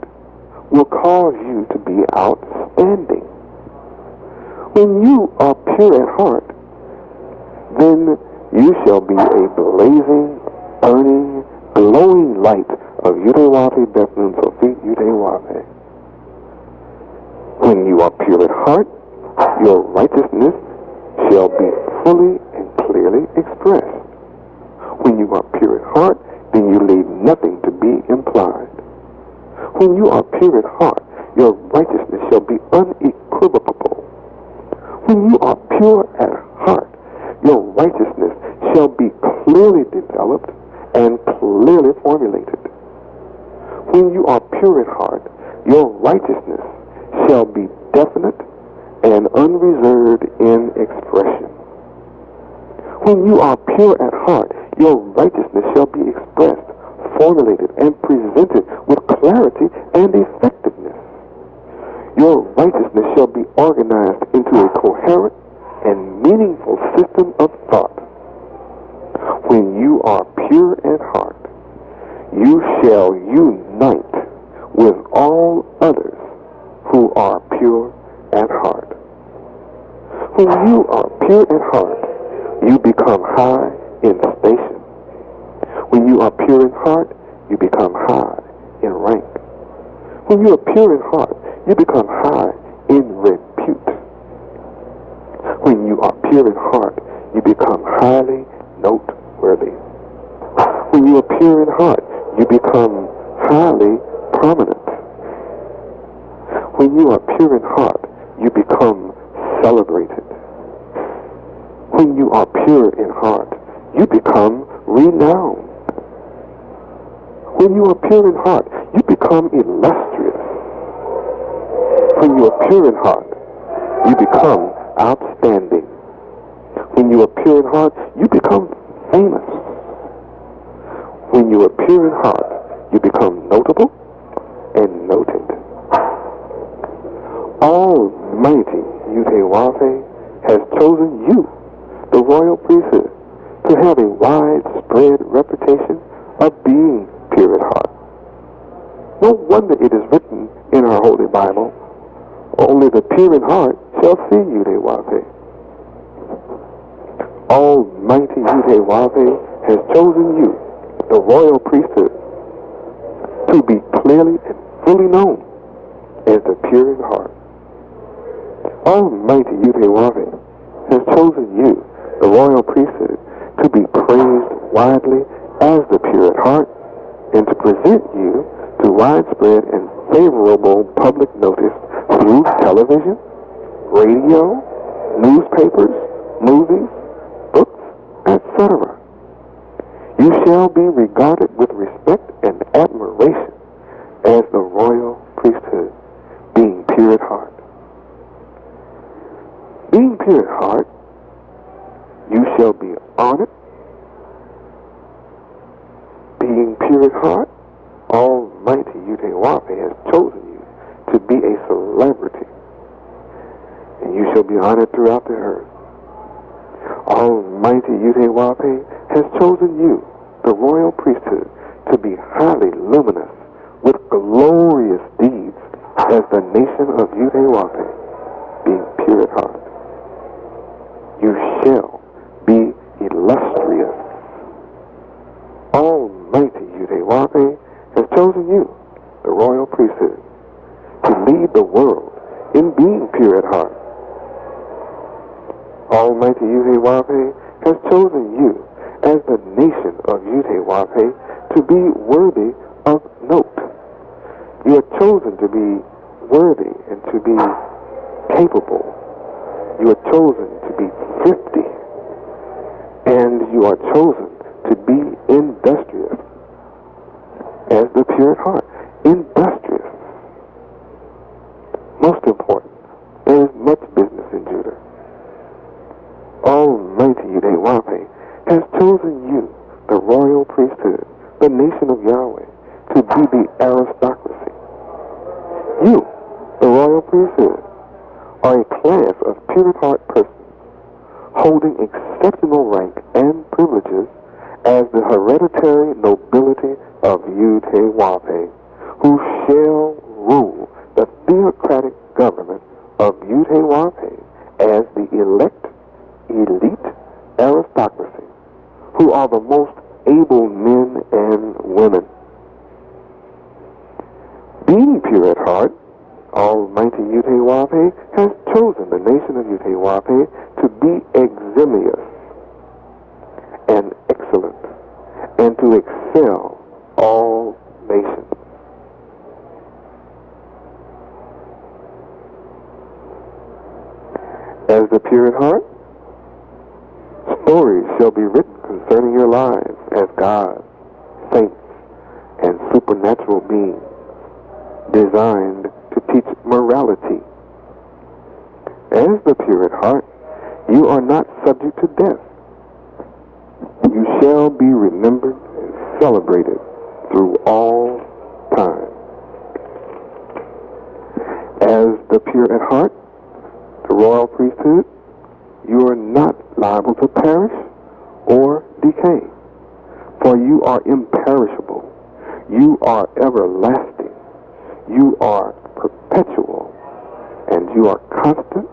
will cause you to be outstanding. When you are pure at heart, then you shall be a blazing, burning, glowing light of Yudewafe Bethnun Sofit Yudewafe. When you are pure at heart, your righteousness shall be fully and clearly expressed. When you are pure at heart, then you leave nothing to be implied. When you are pure at heart, your righteousness shall be unequivocable. When you are pure at heart, your righteousness shall be clearly developed and clearly formulated. When you are pure at heart, your righteousness shall be definite and unreserved in expression. When you are pure at heart, your righteousness shall be expressed, formulated, and presented with clarity and effectiveness. Your righteousness shall be organized into a coherent and meaningful system of thought. When you are pure at heart, you shall unite with all others who are pure at heart. When you are pure at heart, you become high in station. When you are pure in heart, you become high in rank. When you are pure in heart, you become high in repute. When you are pure in heart, you become highly noteworthy. When you are pure in heart, you become highly prominent. When you are pure in heart, you become celebrated. When you are pure in heart, you become renowned. When you are pure in heart, you become illustrious. When you are pure in heart, you become outstanding. When you are pure in heart, you become famous. When you are pure in heart, you become notable and noted. Almighty Yudewafe has chosen you, the royal priesthood, to have a widespread reputation of being pure at heart. No wonder it is written in our Holy Bible, only the pure in heart shall see Yudewafe. Almighty Yudewafe has chosen you, the royal priesthood, to be clearly and fully known as the pure in heart. Almighty Yudewafe has chosen you, the royal priesthood, to be praised widely as the pure at heart, and to present you to widespread and favorable public notice through television, radio, newspapers, movies, books, etc. You shall be regarded with respect and admiration as the royal priesthood, being pure at heart. Being pure at heart, you shall be honored. Being pure at heart, Almighty Yudewafe has chosen you to be a celebrity, and you shall be honored throughout the earth. Almighty Yudewafe has chosen you, the royal priesthood, to be highly luminous with glorious deeds as the nation of Yudewafe, being pure at heart. You shall be illustrious. Almighty Yudewafe has chosen you, the royal priesthood, to lead the world in being pure at heart. Almighty Yudewafe has chosen you as the nation of Yudewafe to be worthy of note. You are chosen to be worthy and to be capable. You are chosen to be thrifty, and you are chosen to be industrious as the pure at heart. Industrious. Most important, there is much business in Judah. Almighty Yudewafe has chosen you, the royal priesthood, the nation of Yahweh, to be the aristocracy, You, the royal priesthood, are a class of pure heart persons holding exceptional rank and privileges as the hereditary nobility of Yud-Heh-Wah-Peh, who shall rule the theocratic government of Yud-Heh-Wah-Peh as the elect, elite aristocracy, who are the most able men and women. Being pure at heart, Almighty Yud-Heh-Wah-Peh has chosen the nation of Yud-Heh-Wah-Peh to be eximious and excellent, and to excel all nations. As the pure at heart, stories shall be written concerning your lives as gods, saints, and supernatural beings designed to teach morality. As the pure at heart, you are not subject to death. You shall be remembered and celebrated through all time. As the pure at heart, the royal priesthood, you are not liable to perish or decay, for you are imperishable. You are everlasting. You are perpetual, and you are constant,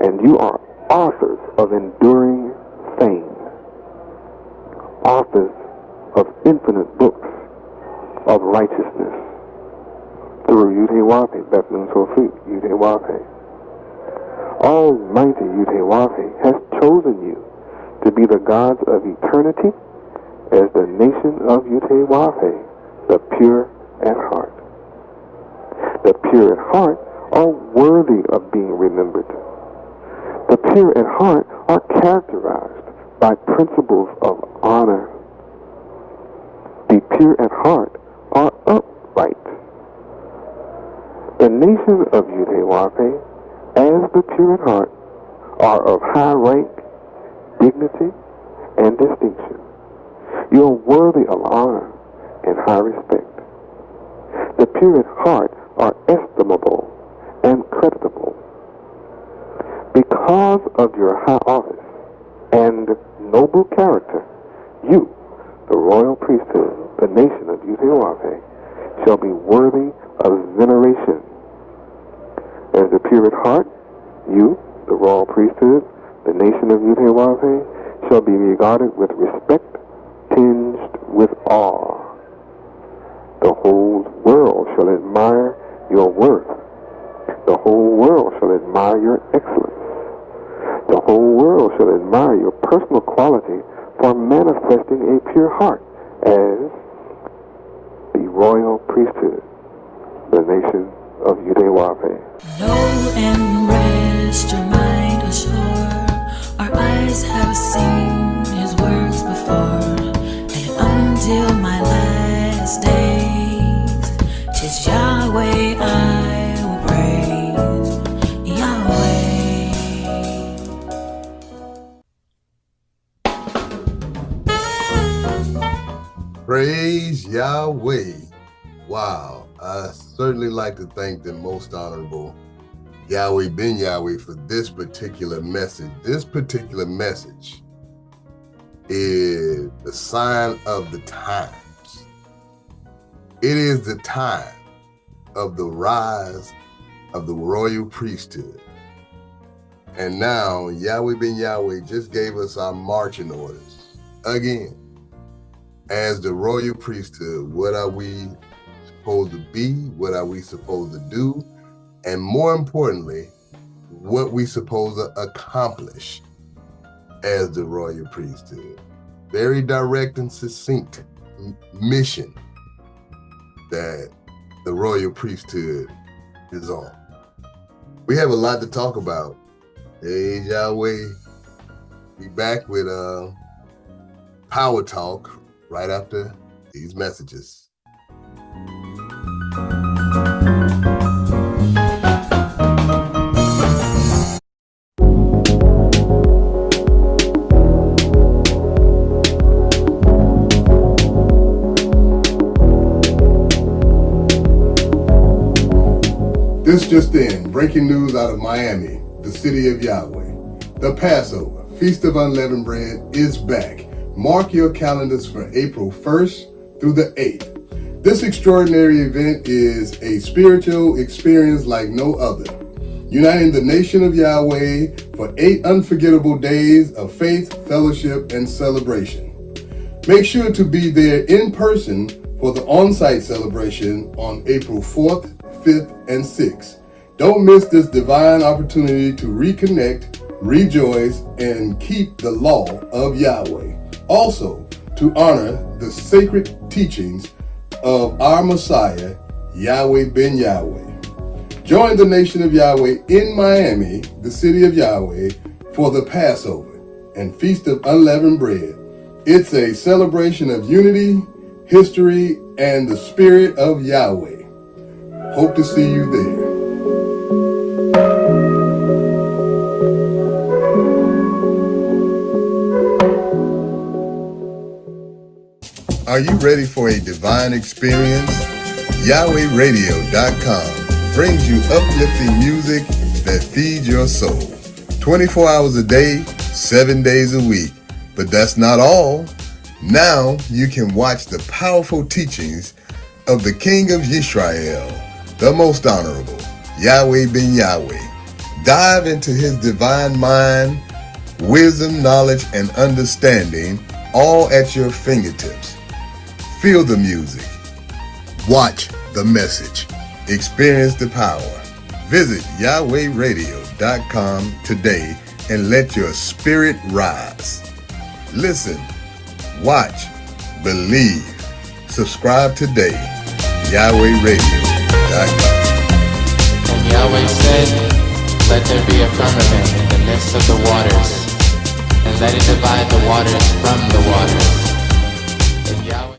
and you are authors of enduring fame, authors of infinite books of righteousness through Yud-Heh-Wah-Peh, Bethlehem Sophie, Yud-Heh-Wah-Peh. Almighty Yud-Heh-Wah-Peh has chosen you to be the gods of eternity as the nation of Yud-Heh-Wah-Peh, the pure at heart. The pure at heart are worthy of being remembered. The pure at heart are characterized by principles of honor. The pure at heart are upright. The nation of Yud-Heh-Wah-Peh, as the pure at heart, are of high rank, dignity, and distinction. You are worthy of honor and high respect. The pure at heart are estimable and creditable. Because of your high office and noble character, you, the royal priesthood, the nation of Yud-Heh-Wah-Peh, shall be worthy of veneration. As the pure at heart, you, the royal priesthood, the nation of Yud-Heh-Wah-Peh, shall be regarded with respect tinged with awe. The whole world shall admire your worth. The whole world shall admire your excellence. The whole world shall admire your personal quality for manifesting a pure heart as the royal priesthood, the nation of Yud-Heh-Wah-Peh. Know and rest your mind assured. Our eyes have seen his works before, and until my last days, 'tis Yahweh I will praise, Yahweh. Praise Yahweh. Wow. I certainly like to thank the most honorable Yahweh Ben Yahweh for this particular message. This particular message is the sign of the times. It is the time of the rise of the royal priesthood. And now Yahweh Ben Yahweh just gave us our marching orders. Again, as the royal priesthood, what are we supposed to be? What are we supposed to do? And more importantly, what we supposed to accomplish as the royal priesthood. Very direct and succinct mission that the royal priesthood is on. We have a lot to talk about. Hey, Yahweh, be back with Power Talk right after these messages. This just in, breaking news out of Miami, the city of Yahweh. The Passover, Feast of Unleavened Bread, is back. Mark your calendars for April 1st through the 8th. This extraordinary event is a spiritual experience like no other, uniting the nation of Yahweh for 8 unforgettable days of faith, fellowship, and celebration. Make sure to be there in person for the on-site celebration on April 4th, 5th, and 6th. Don't miss this divine opportunity to reconnect, rejoice, and keep the law of Yahweh. Also, to honor the sacred teachings of our Messiah, Yahweh ben Yahweh. Join the nation of Yahweh in Miami, the city of Yahweh, for the Passover and Feast of Unleavened Bread. It's a celebration of unity, history, and the spirit of Yahweh. Hope to see you there. Are you ready for a divine experience? YahwehRadio.com brings you uplifting music that feeds your soul. 24 hours a day, 7 days a week. But that's not all. Now you can watch the powerful teachings of the King of Yisrael, the most honorable, Yahweh ben Yahweh. Dive into his divine mind, wisdom, knowledge, and understanding, all at your fingertips. Feel the music. Watch the message. Experience the power. Visit YahwehRadio.com today and let your spirit rise. Listen, watch, believe. Subscribe today. YahwehRadio.com. And Yahweh said, "Let there be a firmament in the midst of the waters, and let it divide the waters from the waters." And Yahweh.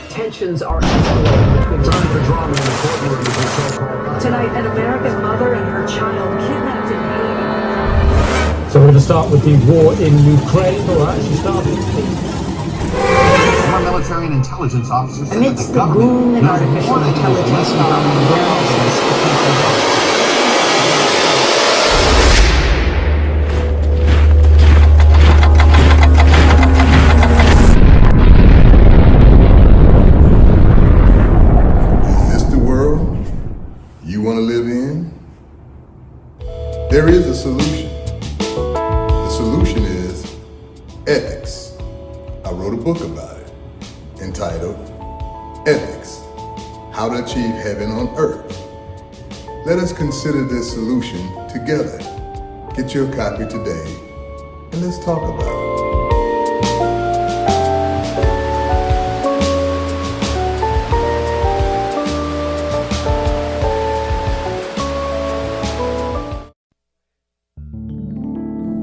Tensions are escalating between time for drama in the courtroom. Tonight, an American mother and her child kidnapped in Haiti. So we're going to start with the war in Ukraine, or actually start with More military and intelligence officers. Amidst the boom in artificial intelligence, want to live in? There is a solution. The solution is ethics. I wrote a book about it entitled Ethics, How to Achieve Heaven on Earth. Let us consider this solution together. Get your copy today and let's talk about it.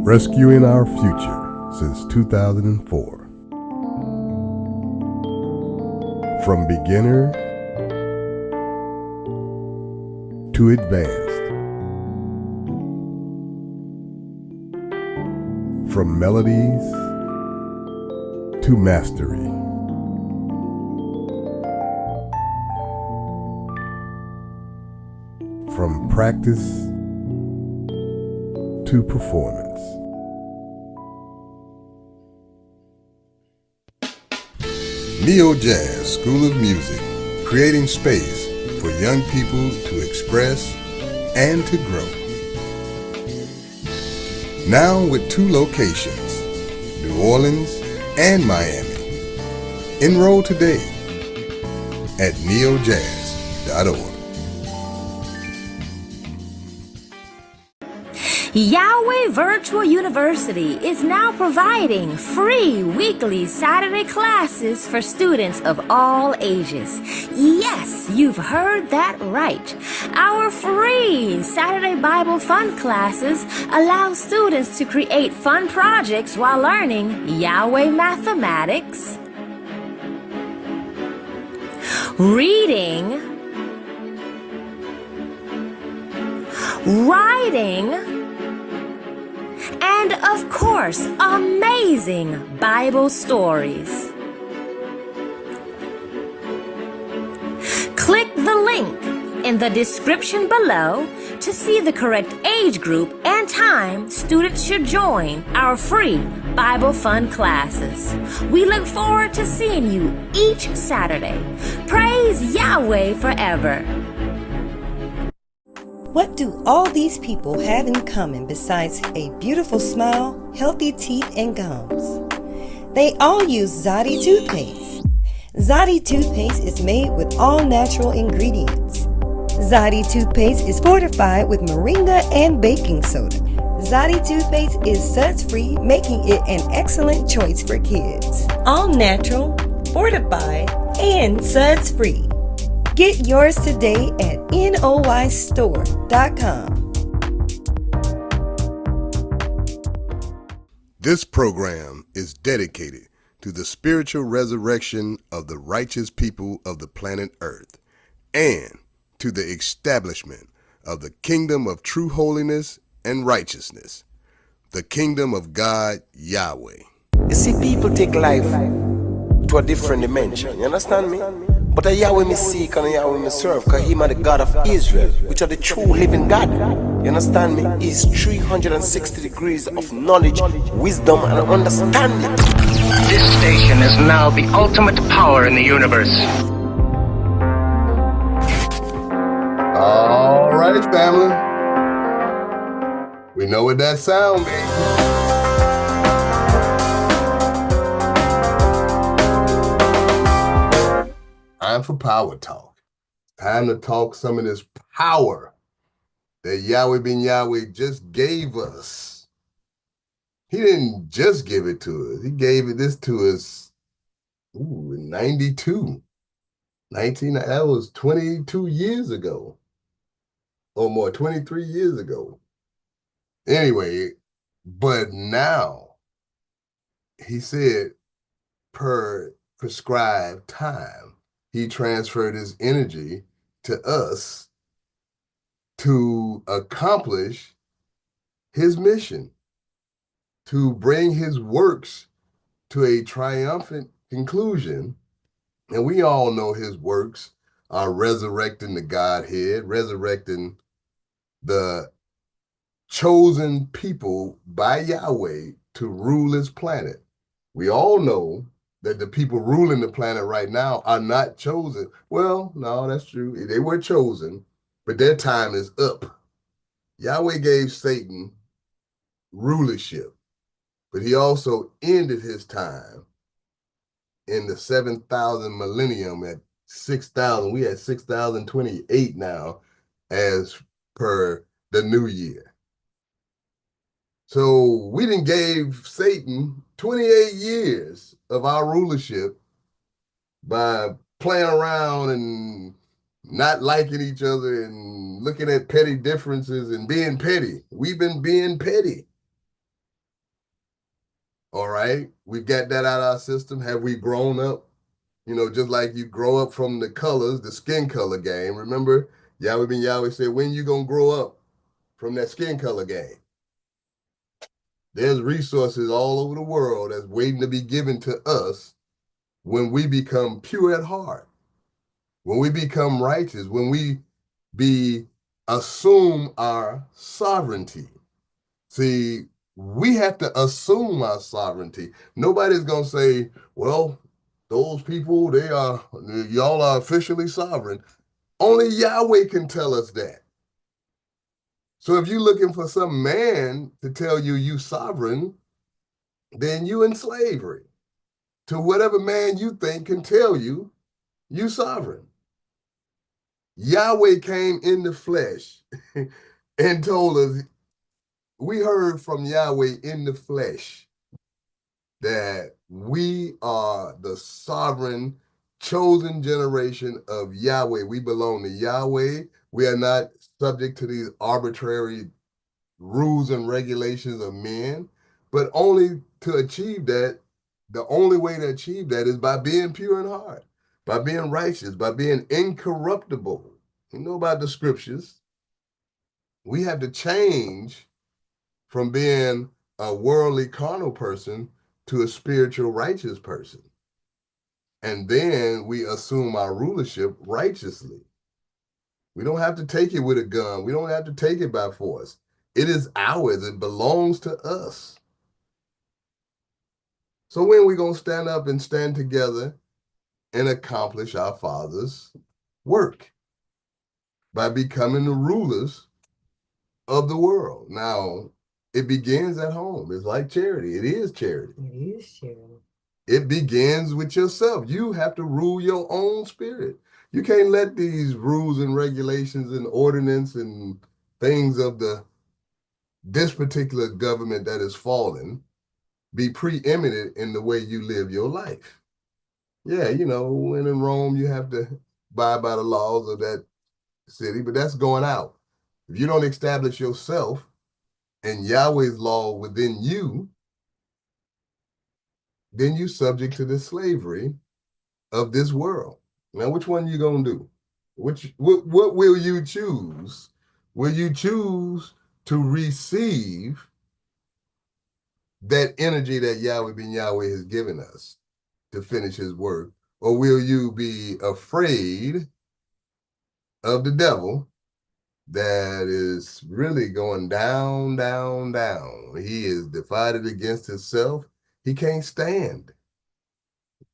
Rescuing our future since 2004. From beginner to advanced. From melodies to mastery. From practice to performance. Neo Jazz School of Music, creating space for young people to express and to grow. Now with 2 locations, New Orleans and Miami. Enroll today at neojazz.org. Yahweh Virtual University is now providing free weekly Saturday classes for students of all ages. Yes, you've heard that right. Our free Saturday Bible Fun classes allow students to create fun projects while learning Yahweh mathematics, reading, writing, and of course, amazing Bible stories. Click the link in the description below to see the correct age group and time students should join our free Bible Fun classes. We look forward to seeing you each Saturday. Praise Yahweh forever. What do all these people have in common besides a beautiful smile, healthy teeth, and gums? They all use Zadi toothpaste. Zadi toothpaste is made with all natural ingredients. Zadi toothpaste is fortified with moringa and baking soda. Zadi toothpaste is suds-free, making it an excellent choice for kids. All natural, fortified, and suds-free. Get yours today at noystore.com. This program is dedicated to the spiritual resurrection of the righteous people of the planet Earth and to the establishment of the kingdom of true holiness and righteousness, the kingdom of God Yahweh. You see, people take life to a different dimension, you understand me? But a Yahweh me seek and a Yahweh me serve, because Him are the God of Israel, which are the true living God. You understand me? He's 360 degrees of knowledge, wisdom, and understanding. This station is now the ultimate power in the universe. All right, family. We know what that sound is. Time for power talk. Time to talk some of this power that Yahweh ben Yahweh just gave us. He didn't just give it to us. He gave this to us in 92. That was 22 years ago. Or more, 23 years ago. Anyway, but now, he said, per prescribed time, he transferred his energy to us to accomplish his mission, to bring his works to a triumphant conclusion. And we all know his works are resurrecting the Godhead, resurrecting the chosen people by Yahweh to rule his planet. We all know that the people ruling the planet right now are not chosen. Well, no, that's true. They were chosen, but their time is up. Yahweh gave Satan rulership, but he also ended his time in the 7,000 millennium at 6,000. We at 6,028 now as per the new year. So we done gave Satan 28 years of our rulership by playing around and not liking each other and looking at petty differences and being petty. We've been being petty. All right, we've got that out of our system. Have we grown up? You know, just like you grow up from the colors, the skin color game. Remember, Yahweh ben Yahweh said, when you gonna grow up from that skin color game? There's resources all over the world that's waiting to be given to us when we become pure at heart, when we become righteous, when we assume our sovereignty. See, we have to assume our sovereignty. Nobody's going to say, well, those people, y'all are officially sovereign. Only Yahweh can tell us that. So if you're looking for some man to tell you sovereign, then you in slavery to whatever man you think can tell you sovereign. Yahweh came in the flesh and told us, we heard from Yahweh in the flesh that we are the sovereign, chosen generation of Yahweh. We belong to Yahweh. We are not subject to these arbitrary rules and regulations of men, but only to achieve that, the only way to achieve that is by being pure in heart, by being righteous, by being incorruptible. You know about the scriptures. We have to change from being a worldly carnal person to a spiritual righteous person. And then we assume our rulership righteously. We don't have to take it with a gun. We don't have to take it by force. It is ours. It belongs to us. So when are we going to stand up and stand together and accomplish our Father's work? By becoming the rulers of the world. Now, it begins at home. It's like charity. It is charity. It is charity. It begins with yourself. You have to rule your own spirit. You can't let these rules and regulations and ordinance and things of this particular government that is fallen be preeminent in the way you live your life. Yeah, when in Rome, you have to abide by the laws of that city, but that's going out. If you don't establish yourself and Yahweh's law within you, then you're subject to the slavery of this world. Now, which one are you going to do? What will you choose? Will you choose to receive that energy that Yahweh ben Yahweh has given us to finish his work? Or will you be afraid of the devil that is really going down, down, down? He is divided against himself. He can't stand.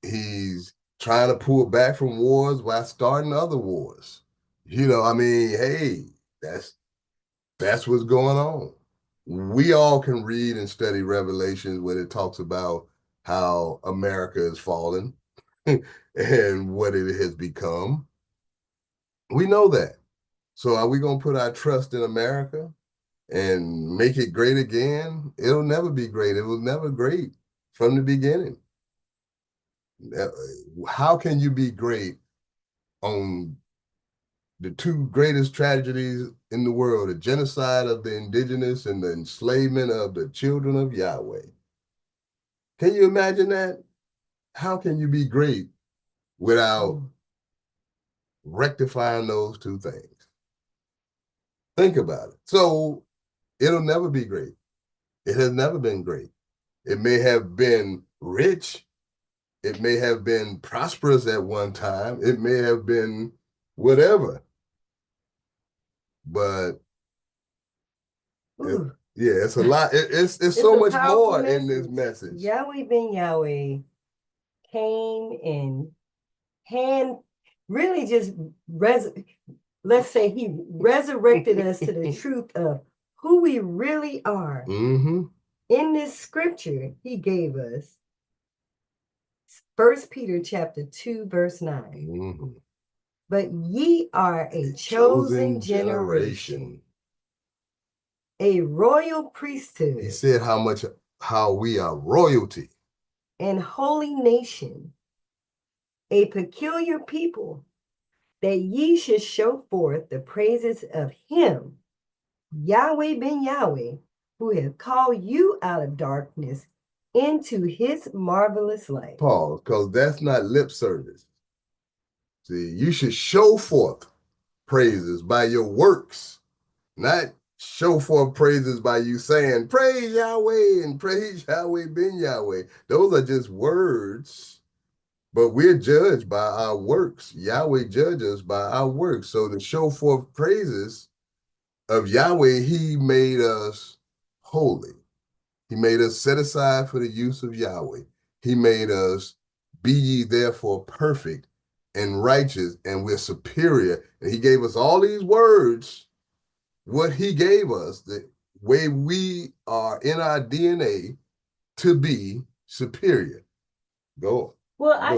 He's trying to pull back from wars while starting other wars. Hey, that's what's going on. We all can read and study Revelations when it talks about how America is fallen and what it has become. We know that. So are we going to put our trust in America and make it great again? It'll never be great. It was never great from the beginning. How can you be great on the two greatest tragedies in the world, the genocide of the indigenous and the enslavement of the children of Yahweh? Can you imagine that? How can you be great without rectifying those two things? Think about it. So it'll never be great. It has never been great. It may have been rich. It may have been prosperous at one time. It may have been whatever. But it's a lot. It's so much more in this message. Yahweh ben Yahweh came and really just let's say he resurrected us to the truth of who we really are. Mm-hmm. In this scripture, he gave us 1 Peter chapter 2, verse 9. Mm-hmm. But ye are a chosen generation, a royal priesthood. He said how we are royalty. And holy nation, a peculiar people, that ye should show forth the praises of him, Yahweh ben Yahweh, who hath called you out of darkness into his marvelous light. Pause, because that's not lip service. See, you should show forth praises by your works, not show forth praises by you saying, praise Yahweh and praise Yahweh ben Yahweh. Those are just words, but we're judged by our works. Yahweh judges by our works. So to show forth praises of Yahweh, he made us holy. He made us set aside for the use of Yahweh. He made us be ye therefore perfect and righteous, and we're superior. And he gave us all these words, what he gave us, the way we are in our DNA to be superior. Go on. Well, I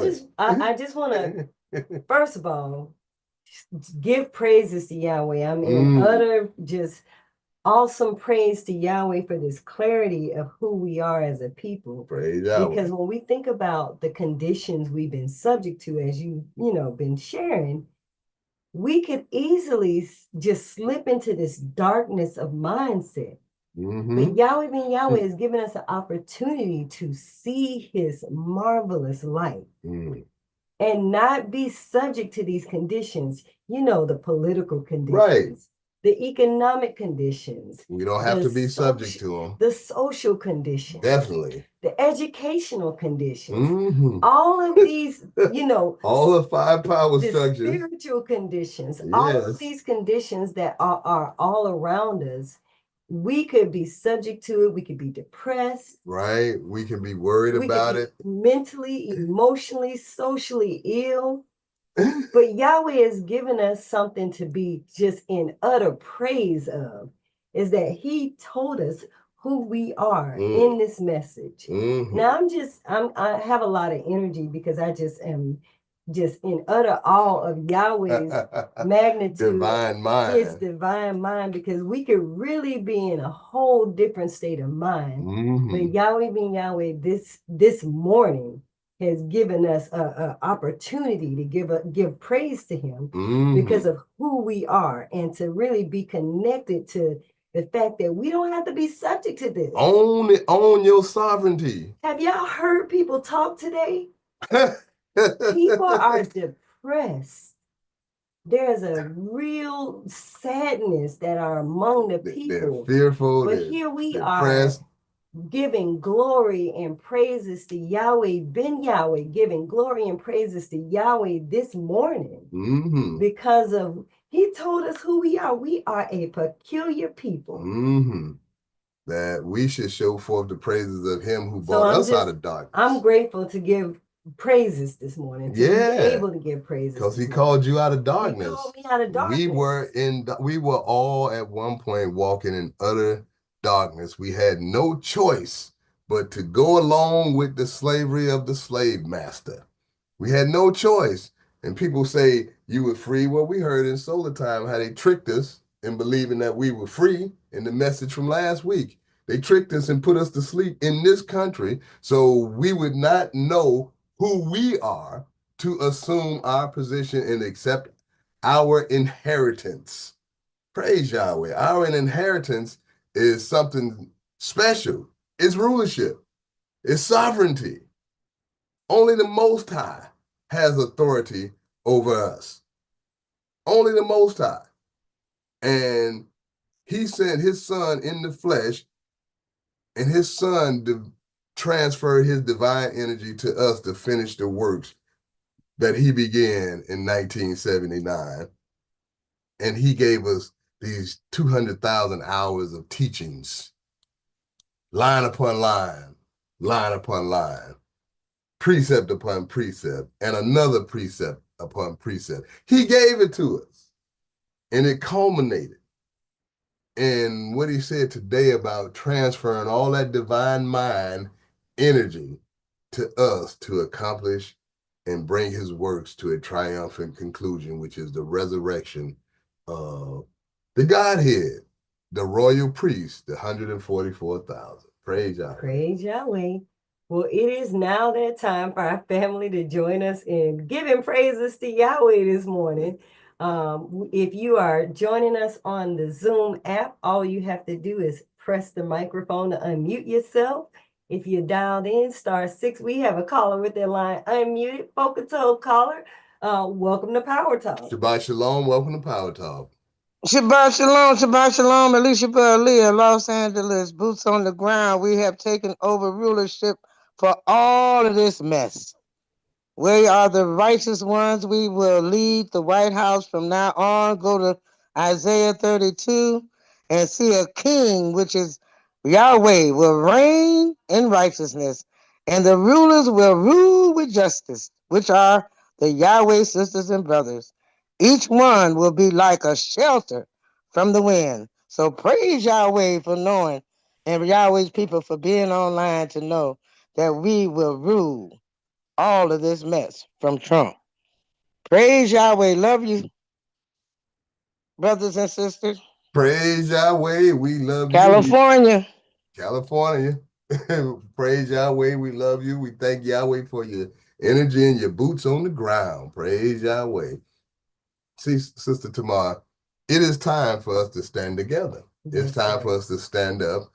just want to, first of all, give praises to Yahweh. I mean, utter just awesome praise to Yahweh for this clarity of who we are as a people. Praise Yahweh. Because when we think about the conditions we've been subject to, as you been sharing, we could easily just slip into this darkness of mindset. Mm-hmm. But Yahweh ben Yahweh has given us an opportunity to see his marvelous light and not be subject to these conditions, the political conditions. Right. the economic conditions. We don't have the to be subject soci- to them. The social conditions. Definitely. The educational conditions. Mhm. All of these, All the 5 power the structures. spiritual conditions, all of Yes. these conditions that are all around us, we could be subject to it. We could be depressed. Right. We can be worried about it. Mentally, emotionally, socially ill. But Yahweh has given us something to be just in utter praise of, is that he told us who we are in this message. Now I have a lot of energy because I just am just in utter awe of Yahweh's magnitude, divine mind. His divine mind, because we could really be in a whole different state of mind. But Yahweh being Yahweh, this morning has given us an opportunity to give praise to him because of who we are, and to really be connected to the fact that we don't have to be subject to this. Own your sovereignty. Have y'all heard people talk today? People are depressed. There's a real sadness that are among the people. They're fearful. But here we depressed. are giving glory and praises to Yahweh, ben Yahweh, giving glory and praises to Yahweh this morning because of he told us who we are. We are a peculiar people. That we should show forth the praises of him who brought us out of darkness. I'm grateful to give praises this morning, to be able to give praises. Because he called you out of darkness. He called me out of darkness. We were all at one point walking in utter darkness. We had no choice but to go along with the slavery of the slave master. We had no choice. And people say you were free. Well, we heard in Solar Time how they tricked us in believing that we were free in the message from last week. They tricked us and put us to sleep in this country so we would not know who we are to assume our position and accept our inheritance. Praise Yahweh. Our inheritance is something special. It's rulership. It's sovereignty. Only the Most High has authority over us. Only the Most High. And he sent his son in the flesh, and his son transferred his divine energy to us to finish the works that he began in 1979. And he gave us these 200,000 hours of teachings, line upon line, line upon line, precept upon precept, and another precept upon precept. He gave it to us, and it culminated in what he said today about transferring all that divine mind energy to us to accomplish and bring his works to a triumphant conclusion, which is the resurrection of the Godhead, the royal priest, the 144,000. Praise Yahweh. Praise Yahweh. Well, it is now that time for our family to join us in giving praises to Yahweh this morning. If you are joining us on the Zoom app, all you have to do is press the microphone to unmute yourself. If you dialed in, *6, we have a caller with their line unmuted. Focato caller, welcome to Power Talk. Shabbat Shalom, welcome to Power Talk. Shabbat Shalom, Alicia Leah, Los Angeles, boots on the ground. We have taken over rulership for all of this mess. We are the righteous ones. We will lead the White House from now on. Go to Isaiah 32 and see a king, which is Yahweh, will reign in righteousness, and the rulers will rule with justice, which are the Yahweh sisters and brothers. Each one will be like a shelter from the wind. So praise Yahweh for knowing, and Yahweh's people for being online to know that we will rule all of this mess from Trump. Praise Yahweh. Love you, brothers and sisters. Praise Yahweh. We love California. you. California. Praise Yahweh. We love you. We thank Yahweh for your energy and your boots on the ground. Praise Yahweh. See, Sister Tamar, it is time for us to stand together. It's time for us to stand up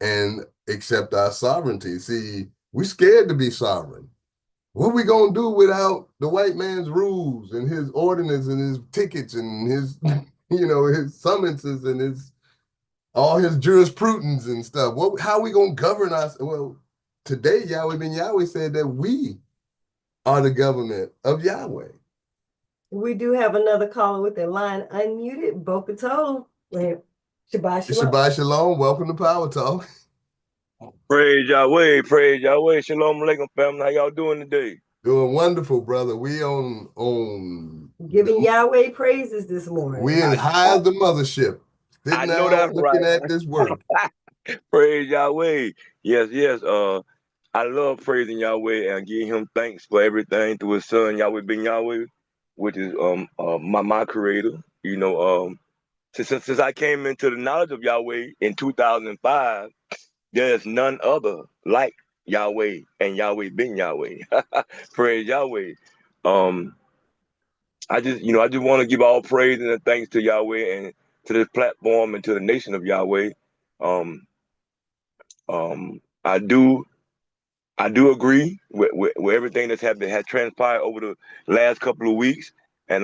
and accept our sovereignty. See, we're scared to be sovereign. What are we going to do without the white man's rules and his ordinance and his tickets and his his summonses and all his jurisprudence and stuff. How are we going to govern us? Well, today, Yahweh ben Yahweh said that we are the government of Yahweh. We do have another caller with their line unmuted. Boca Tov. Shabbat Shalom. Shabbat Shalom. Welcome to Power Talk. Praise Yahweh, praise Yahweh. Shalom alaikum, family. How y'all doing today? Doing wonderful, brother. We on giving Yahweh praises this morning. We as high as the mothership. I know that's looking right. at this work. Praise Yahweh. Yes, yes. I love praising Yahweh and giving him thanks for everything through his son Yahweh ben Yahweh, which is my creator. Since I came into the knowledge of Yahweh in 2005, there's none other like Yahweh and Yahweh ben Yahweh. Praise Yahweh. I just want to give all praise and thanks to Yahweh and to this platform and to the nation of Yahweh. I do agree with everything that's has transpired over the last couple of weeks, and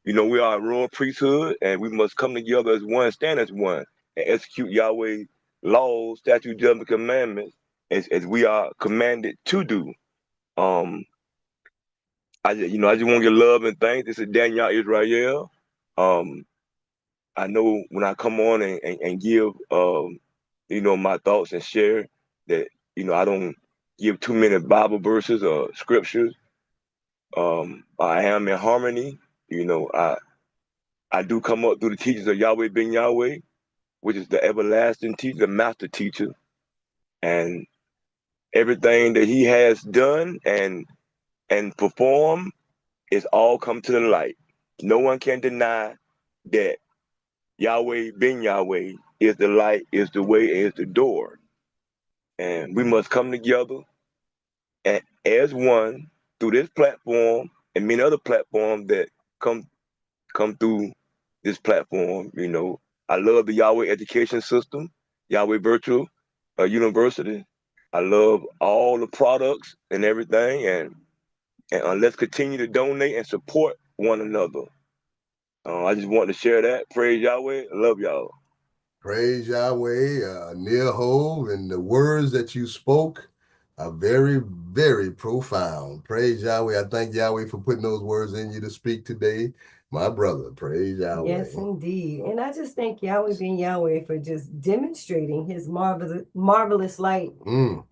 we are a royal priesthood, and we must come together as one, stand as one, and execute Yahweh's laws, statutes, judgments, commandments as we are commanded to do. I just want to give love and thanks. This is Daniel Israel. I know when I come on and give my thoughts and share that I don't give too many Bible verses or scriptures. I am in harmony. I do come up through the teachings of Yahweh ben Yahweh, which is the everlasting teacher, the master teacher, and everything that he has done and performed is all come to the light. No one can deny that Yahweh ben Yahweh is the light, is the way, is the door. And we must come together as one through this platform and many other platforms that come through this platform. I love the Yahweh education system, Yahweh Virtual University. I love all the products and everything, and let's continue to donate and support one another. I just want to share that. Praise Yahweh. I love y'all. Praise Yahweh, near Hove, and the words that you spoke are very, very profound. Praise Yahweh. I thank Yahweh for putting those words in you to speak today. My brother, praise Yahweh. Yes, indeed. And I just thank Yahweh being Yahweh for just demonstrating his marvelous light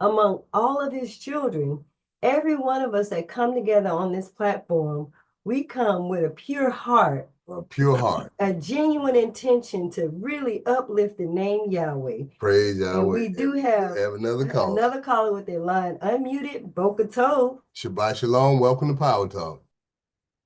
among all of his children. Every one of us that come together on this platform, we come with a pure heart. A pure heart. A genuine intention to really uplift the name Yahweh. Praise Yahweh. And we do have another caller. Another caller with their line unmuted, Boca Tov. Shabbat Shalom. Welcome to Power Talk.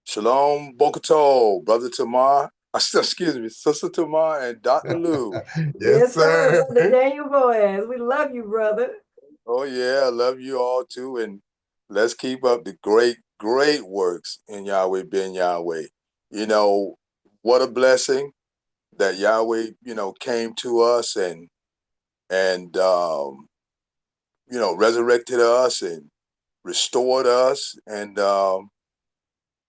Shalom, Boca Tov, Brother Tamar. Excuse me, Sister Tamar and Dr. Lou. Yes, sir. Brother Daniel Boaz. We love you, brother. Oh, yeah, I love you all too. And let's keep up the great, great works in Yahweh ben Yahweh. What a blessing that Yahweh, came to us and resurrected us and restored us. And,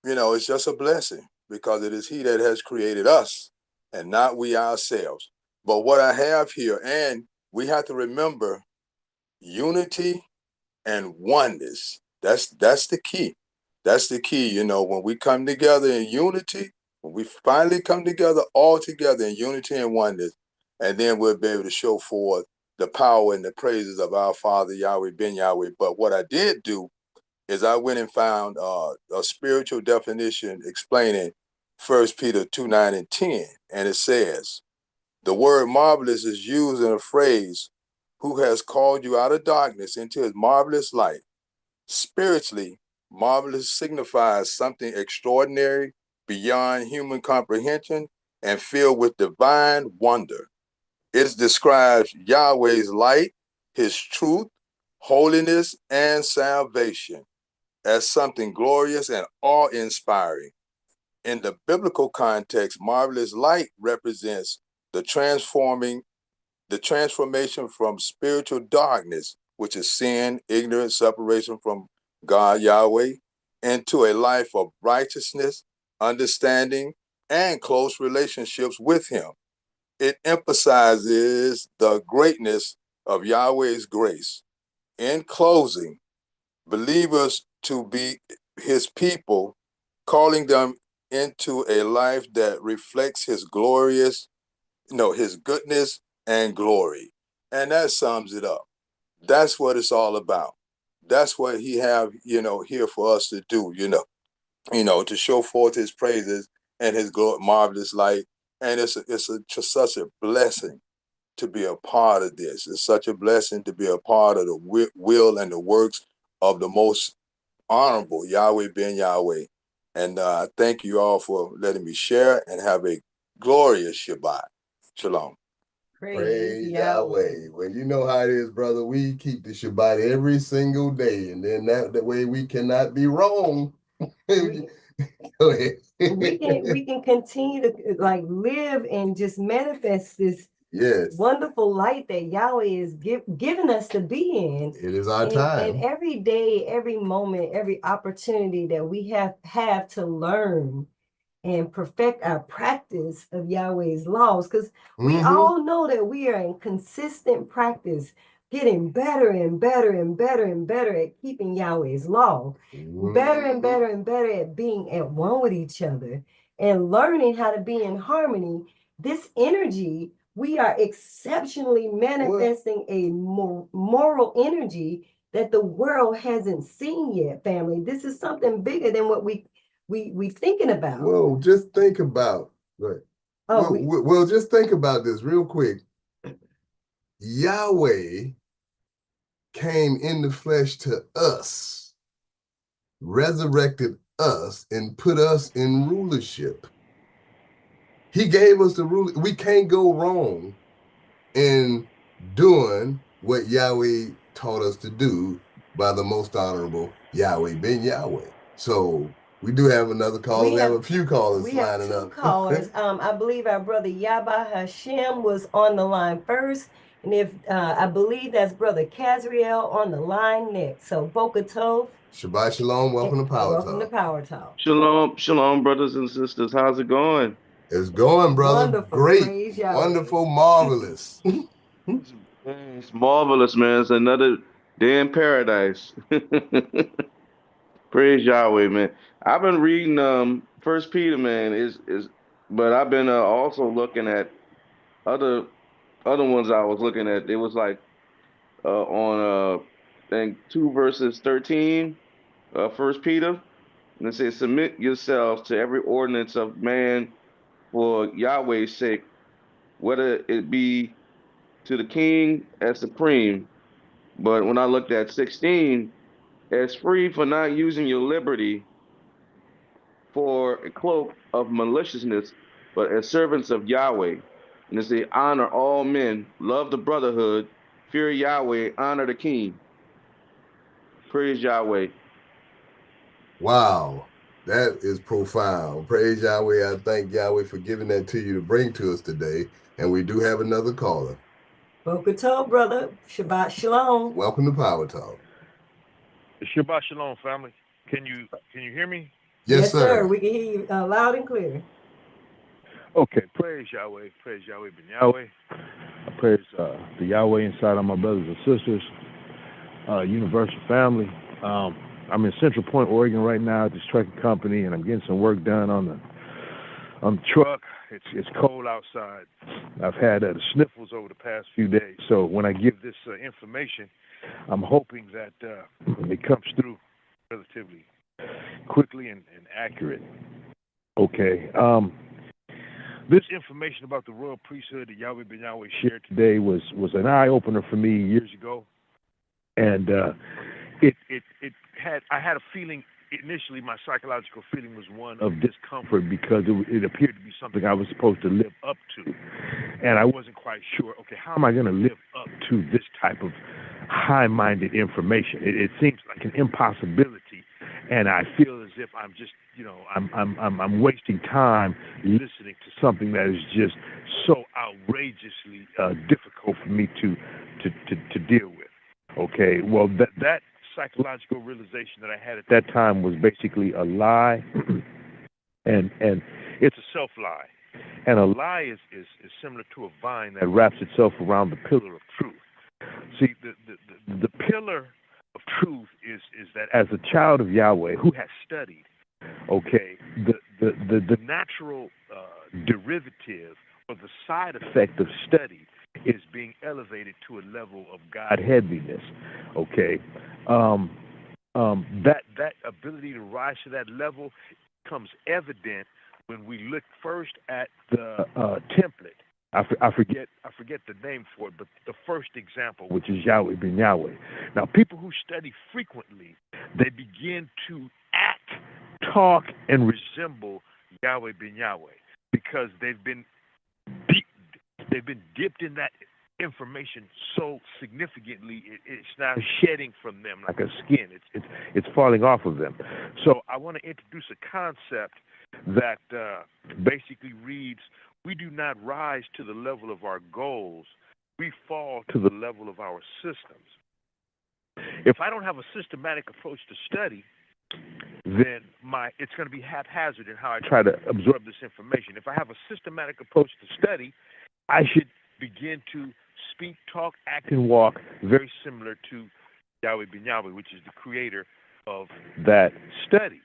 it's just a blessing because it is he that has created us and not we ourselves. But what I have here, and we have to remember unity and oneness. That's the key. That's the key. When we come together in unity, when we finally come together all together in unity and oneness, and then we'll be able to show forth the power and the praises of our Father Yahweh ben Yahweh. But what I did do is I went and found a spiritual definition explaining 1 Peter 2:9 and 10. And it says, the word marvelous is used in a phrase, who has called you out of darkness into his marvelous light. Spiritually, marvelous signifies something extraordinary, beyond human comprehension, and filled with divine wonder. It describes Yahweh's light, his truth, holiness, and salvation as something glorious and awe-inspiring. In the biblical context, marvelous light represents the transformation from spiritual darkness, which is sin, ignorance, separation from God, Yahweh, into a life of righteousness, understanding, and close relationships with him. It emphasizes the greatness of Yahweh's grace. In closing, believers to be his people, calling them into a life that reflects his his goodness and glory. And that sums it up. That's what it's all about. That's what he have, here for us to do, to show forth his praises and his marvelous light. And it's just such a blessing to be a part of this. It's such a blessing to be a part of the will and the works of the most honorable Yahweh ben Yahweh. And thank you all for letting me share, and have a glorious Shabbat. Shalom. Praise Yahweh. Well, you know how it is, brother. We keep the Shabbat every single day, and then that way we cannot be wrong. Go ahead. we can continue to like live and just manifest this wonderful light that Yahweh is giving us to be in. It is our time. And every day, every moment, every opportunity that we have to learn and perfect our practice of Yahweh's laws, because we all know that we are in consistent practice, getting better and better and better and better at keeping Yahweh's law, better and better and better at being at one with each other and learning how to be in harmony. This energy, we are exceptionally manifesting a moral energy that the world hasn't seen yet, family. This is something bigger than what we thinking about. Well, just think about, just think about this real quick. Yahweh came in the flesh to us, resurrected us, and put us in rulership. He gave us the rule. We can't go wrong in doing what Yahweh taught us to do by the most honorable Yahweh ben Yahweh. So we do have another caller. We have a few callers lining up. We have 2 callers. I believe our brother Yabba Hashem was on the line first. And if I believe that's brother Kazriel on the line next. So Boca Tov. Shabbat Shalom. Welcome to Power Talk. Welcome to Power Talk. Shalom, brothers and sisters. How's it going? It's going, brother. Wonderful. Great. Wonderful. Marvelous. It's marvelous, man. It's another day in paradise. Praise Yahweh, man. I've been reading First Peter, man. But I've been also looking at other ones I was looking at. It was like on I think 2 verses 13, First Peter, and it says, "Submit yourselves to every ordinance of man for Yahweh's sake, whether it be to the king as supreme." But when I looked at 16, as free for not using your liberty for a cloak of maliciousness, but as servants of Yahweh. And it says, honor all men, love the brotherhood, fear Yahweh, honor the king. Praise Yahweh. Wow, that is profound. Praise Yahweh. I thank Yahweh for giving that to you to bring to us today. And we do have another caller. Boca Tov, brother. Shabbat Shalom. Welcome to Power Talk. Shabbat Shalom, family. Can you hear me? Yes, sir. We can hear you loud and clear. Okay. Praise Yahweh. Praise Yahweh ben Yahweh. I praise the Yahweh inside of my brothers and sisters. Universal family. I'm in Central Point, Oregon right now at this trucking company, and I'm getting some work done on the truck. It's cold outside. I've had the sniffles over the past few days. So when I give this information, I'm hoping that it comes through relatively quickly and accurate. Okay. This information about the royal priesthood that Yahweh ben Yahweh shared today was an eye-opener for me years ago. And I had a feeling initially, my psychological feeling was one of discomfort because it appeared to be something I was supposed to live up to. And I wasn't quite sure, okay, how am I going to live up to this type of high-minded information? It seems like an impossibility, and I feel as if I'm just, I'm wasting time listening to something that is just so outrageously difficult for me to deal with. Okay, well, that psychological realization that I had at that time was basically a lie, and It's a self-lie. And a lie is similar to a vine that wraps itself around the pillar of truth. See, the pillar of truth is that as a child of Yahweh who has studied, okay, the natural derivative or the side effect of study is being elevated to a level of Godheadliness, okay? That ability to rise to that level becomes evident when we look first at the template. I forget the name for it, but the first example, which is Yahweh ben Yahweh. Now, people who study frequently, they begin to act, talk, and resemble Yahweh ben Yahweh because they've been dipped in that information so significantly, it's now shedding from them like a skin. It's falling off of them. So I want to introduce a concept that basically reads, we do not rise to the level of our goals, we fall to the level of our systems. If I don't have a systematic approach to study, then it's going to be haphazard in how I try to absorb this information. If I have a systematic approach to study, I should begin to speak, talk, act, and walk very similar to Yahweh ben Yahweh, which is the creator of that study.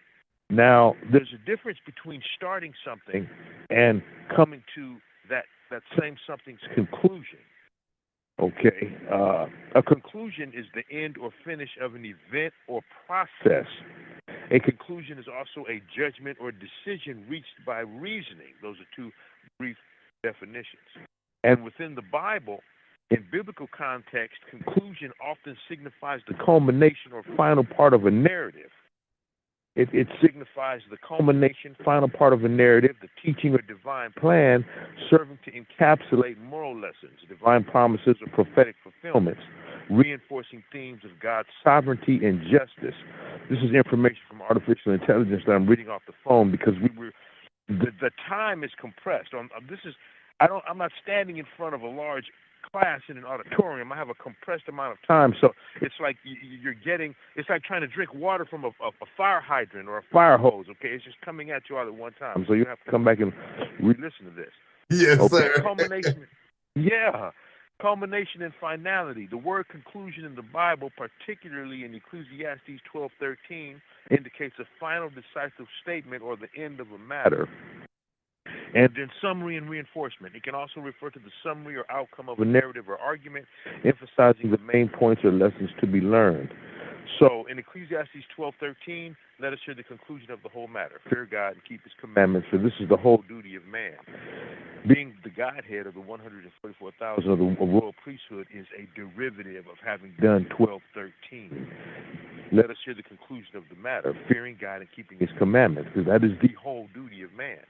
Now, there's a difference between starting something and coming to that same something's conclusion. Okay, a conclusion is the end or finish of an event or process. A conclusion is also a judgment or decision reached by reasoning. Those are two brief definitions. And within the Bible, in biblical context, conclusion often signifies the culmination or final part of a narrative. It signifies the culmination, final part of a narrative, the teaching or divine plan, serving to encapsulate moral lessons, divine promises, or prophetic fulfillments, reinforcing themes of God's sovereignty and justice. This is information from artificial intelligence that I'm reading off the phone because the time is compressed. I'm not standing in front of a large class in an auditorium. I have a compressed amount of time, so it's like it's like trying to drink water from a fire hydrant or a fire hose. Okay, it's just coming at you all at one time, so you have to come back and re-listen to this. Yes, okay, sir. Culmination, culmination and finality. The word conclusion in the Bible, particularly in Ecclesiastes 12:13, indicates a final decisive statement or the end of a matter. And then summary and reinforcement. It can also refer to the summary or outcome of a narrative or argument, emphasizing the main points or lessons to be learned. So in Ecclesiastes 12:13, let us hear the conclusion of the whole matter. Fear God and keep his commandments, for this is the whole duty of man. Being the Godhead of the 144,000 of the royal priesthood is a derivative of having done 12:13. Let us hear the conclusion of the matter, fearing God and keeping his commandments, because that is the whole duty of man.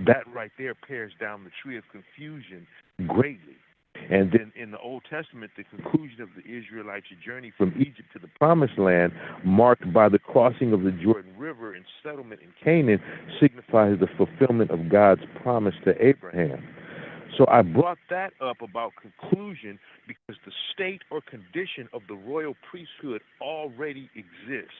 That right there pares down the tree of confusion greatly. And then in the Old Testament, the conclusion of the Israelites' journey from Egypt to the Promised Land, marked by the crossing of the Jordan River and settlement in Canaan, signifies the fulfillment of God's promise to Abraham. So I brought that up about conclusion because the state or condition of the royal priesthood already exists.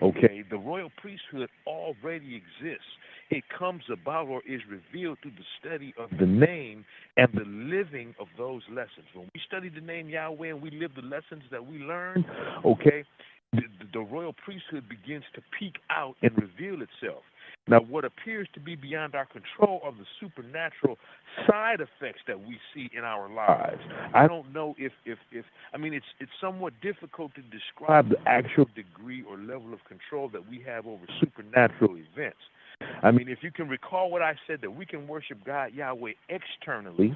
Okay, the royal priesthood already exists. It comes about or is revealed through the study of the name and the living of those lessons. When we study the name Yahweh and we live the lessons that we learn, okay, the royal priesthood begins to peek out and reveal itself. Now, what appears to be beyond our control are the supernatural side effects that we see in our lives. I don't know if it's somewhat difficult to describe the actual degree or level of control that we have over supernatural events. I mean, if you can recall what I said, that we can worship God Yahweh externally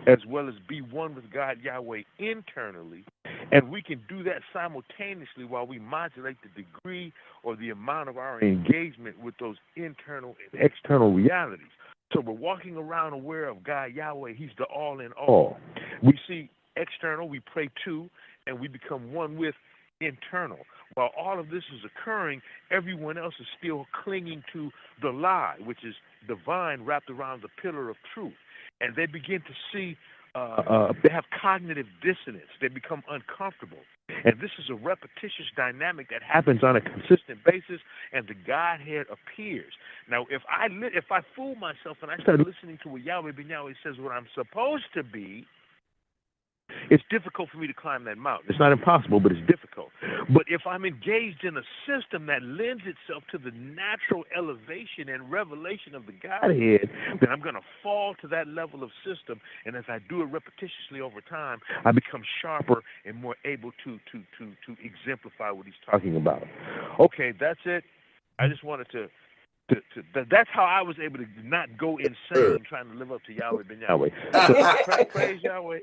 as well as be one with God Yahweh internally, and we can do that simultaneously while we modulate the degree or the amount of our engagement with those internal and external realities. So we're walking around aware of God Yahweh. He's the all in all. We see external, we pray to, and we become one with internal. While all of this is occurring, everyone else is still clinging to the lie, which is divine wrapped around the pillar of truth. And they begin to see, they have cognitive dissonance. They become uncomfortable. And this is a repetitious dynamic that happens on a consistent basis, and the Godhead appears. Now, if I fool myself and I start listening to what Yahweh Ben Yahweh says what I'm supposed to be, it's difficult for me to climb that mountain. It's not impossible, but it's difficult. But if I'm engaged in a system that lends itself to the natural elevation and revelation of the Godhead, then I'm going to fall to that level of system. And as I do it repetitiously over time, I become sharper and more able to exemplify what he's talking about. Okay, that's it. I just wanted to that's how I was able to not go insane trying to live up to Yahweh Ben Yahweh. So, praise Yahweh.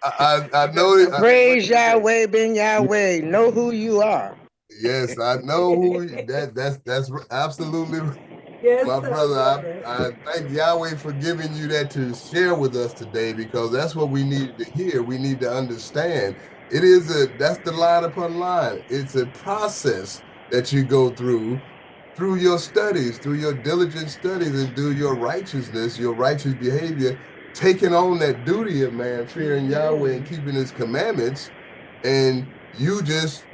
I know it. Praise Yahweh Ben Yahweh. Know who you are. Yes, I know who that's absolutely Yes, my sir, brother. I thank Yahweh for giving you that to share with us today, because that's what we needed to hear. We need to understand. That's the line upon line. It's a process that you go through your studies, through your diligent studies, and through your righteousness, your righteous behavior, taking on that duty of man, fearing Yahweh and keeping his commandments, and you just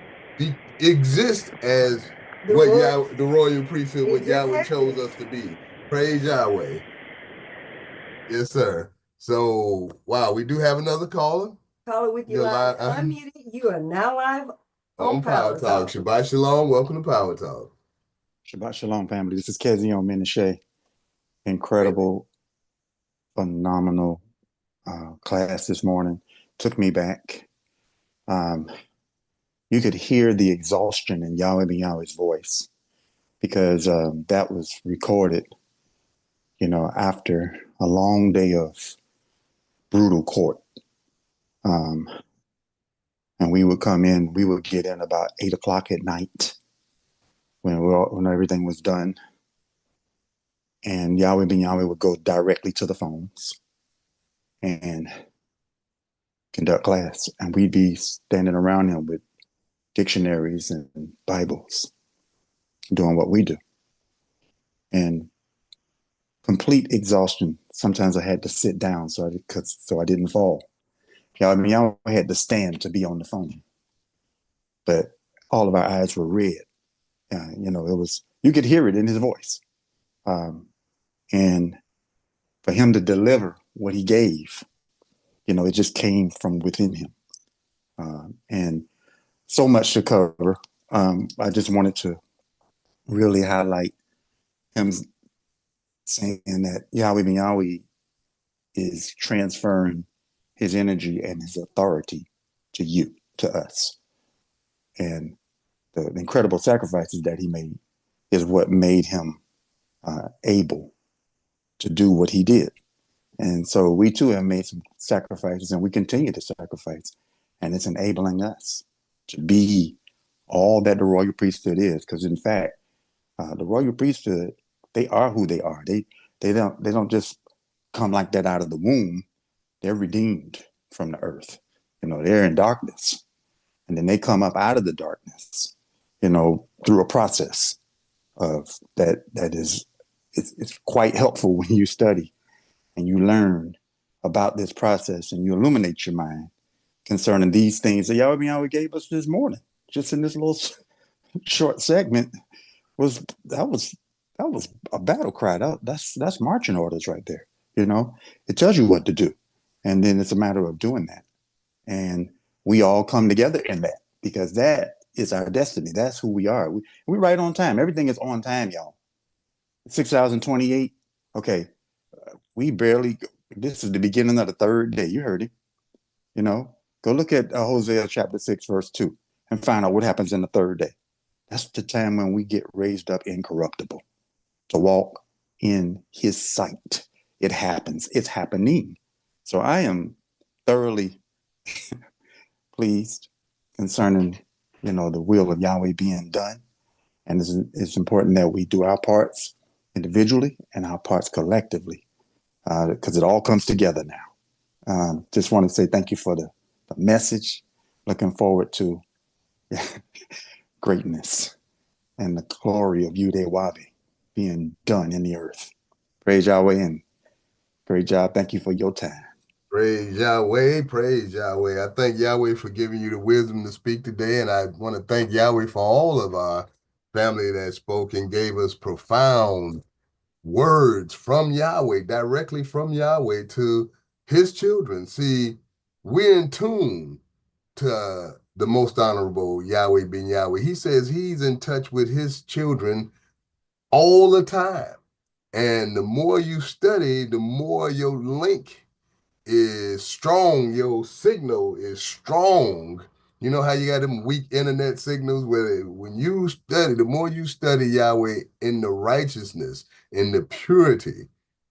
exist as the royal priesthood, what Yahweh chose us to be. Praise Yahweh. Yes, sir. So, wow, we do have another caller. Caller with your line unmuted. You are now live on Power Talk. Shabbat Shalom. Welcome to Power Talk. Shabbat Shalom, family. This is Kezion Menashe. Incredible, phenomenal class this morning. Took me back. You could hear the exhaustion in Yahweh Ben Yahweh's voice, because that was recorded, after a long day of brutal court. And we would get in about 8 o'clock at night when everything was done. And Yahweh Ben Yahweh would go directly to the phones and conduct class. And we'd be standing around him with dictionaries and Bibles, doing what we do. And complete exhaustion. Sometimes I had to sit down so I didn't fall. Yahweh Ben Yahweh had to stand to be on the phone. But all of our eyes were red. You could hear it in his voice. And for him to deliver what he gave, it just came from within him. And so much to cover. I just wanted to really highlight him saying that Yahweh Ben Yahweh is transferring his energy and his authority to you, to us. And the incredible sacrifices that he made is what made him able to do what he did. And so we too have made some sacrifices, and we continue to sacrifice. And it's enabling us to be all that the royal priesthood is. Because in fact, the royal priesthood, they are who they are. They don't just come like that out of the womb. They're redeemed from the earth. They're in darkness. And then they come up out of the darkness, through a process of that is, it's quite helpful when you study and you learn about this process and you illuminate your mind concerning these things that Yahweh Ben Yahweh gave us this morning, just in this little short segment. That was a battle cry. That's marching orders right there. It tells you what to do, and then it's a matter of doing that. And we all come together in that, because that is our destiny. That's who we are. We're right on time. Everything is on time, y'all. 6,028. Okay, this is the beginning of the third day. You heard it. Go look at Hosea chapter 6, verse 2, and find out what happens in the third day. That's the time when we get raised up incorruptible to walk in his sight. It happens. It's happening. So I am thoroughly pleased concerning, the will of Yahweh being done. And it's important that we do our parts individually and our parts collectively, because it all comes together now. Just want to say thank you for the message. Looking forward to greatness and the glory of Yahweh being done in the earth. Praise Yahweh and great job. Thank you for your time. Praise Yahweh, praise Yahweh. I thank Yahweh for giving you the wisdom to speak today, and I want to thank Yahweh for all of our family that spoke and gave us profound words from Yahweh, directly from Yahweh to his children. See, we're in tune to the most honorable Yahweh being Yahweh. He says he's in touch with his children all the time. And the more you study, the more your link is strong, your signal is strong. You know how you got them weak internet signals where when you study, the more you study Yahweh in the righteousness, in the purity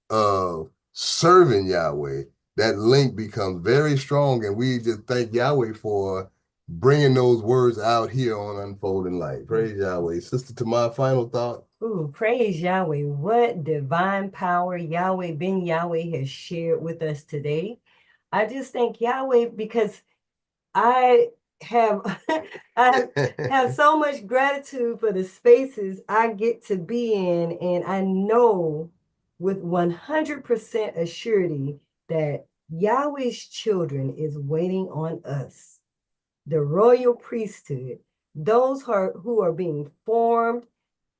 of serving Yahweh, that link becomes very strong. And we just thank Yahweh for bringing those words out here on Unfolding Light. Praise Yahweh. Sister, to my final thought. Ooh, praise Yahweh. What divine power Yahweh Ben Yahweh has shared with us today. I just thank Yahweh because I have I have so much gratitude for the spaces I get to be in, and I know with 100% assurity that Yahweh's children is waiting on us, the royal priesthood, those who are being formed,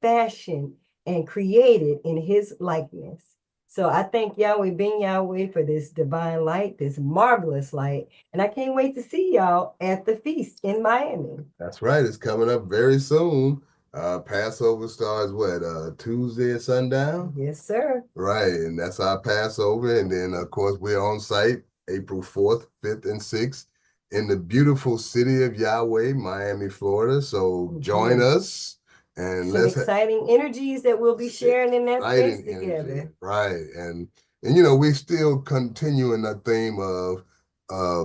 fashioned, and created in his likeness. So I thank Yahweh Ben Yahweh for this divine light, this marvelous light. And I can't wait to see y'all at the feast in Miami. That's right. It's coming up very soon. Passover starts what, Tuesday at sundown? Yes, sir. Right. And that's our Passover. And then, of course, we're on site April 4th, 5th, and 6th in the beautiful city of Yahweh, Miami, Florida. So join us. And some exciting energies that we'll be sharing in that space together. Right. And you know, we still continuing the theme of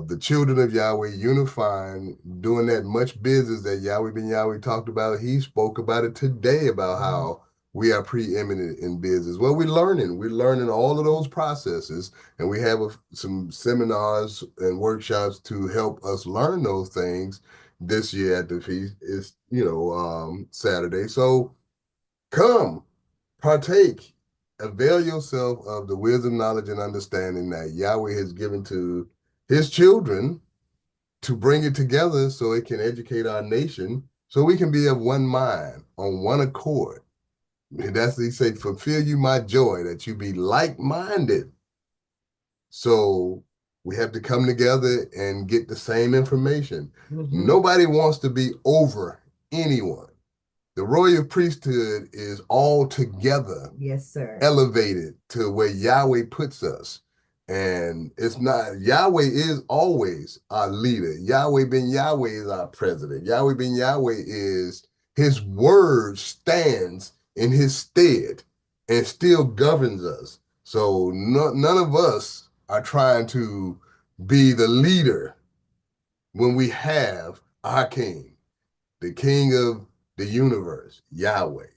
the children of Yahweh unifying, doing that much business that Yahweh Ben Yahweh talked about. He spoke about it today about how we are preeminent in business. Well, we're learning all of those processes, and we have some seminars and workshops to help us learn those things this year at the feast. Is Saturday. So come, partake, avail yourself of the wisdom, knowledge, and understanding that Yahweh has given to his children to bring it together so it can educate our nation, so we can be of one mind, on one accord. That's he said, fulfill you my joy, that you be like-minded. So we have to come together and get the same information. Nobody wants to be over anyone. The royal priesthood is all together. Yes, sir. Elevated to where Yahweh puts us. And it's not, Yahweh is always our leader. Yahweh Ben Yahweh is our president. Yahweh Ben Yahweh is, his word stands in his stead and still governs us. So none of us are trying to be the leader when we have our king, the king of the universe, Yahweh.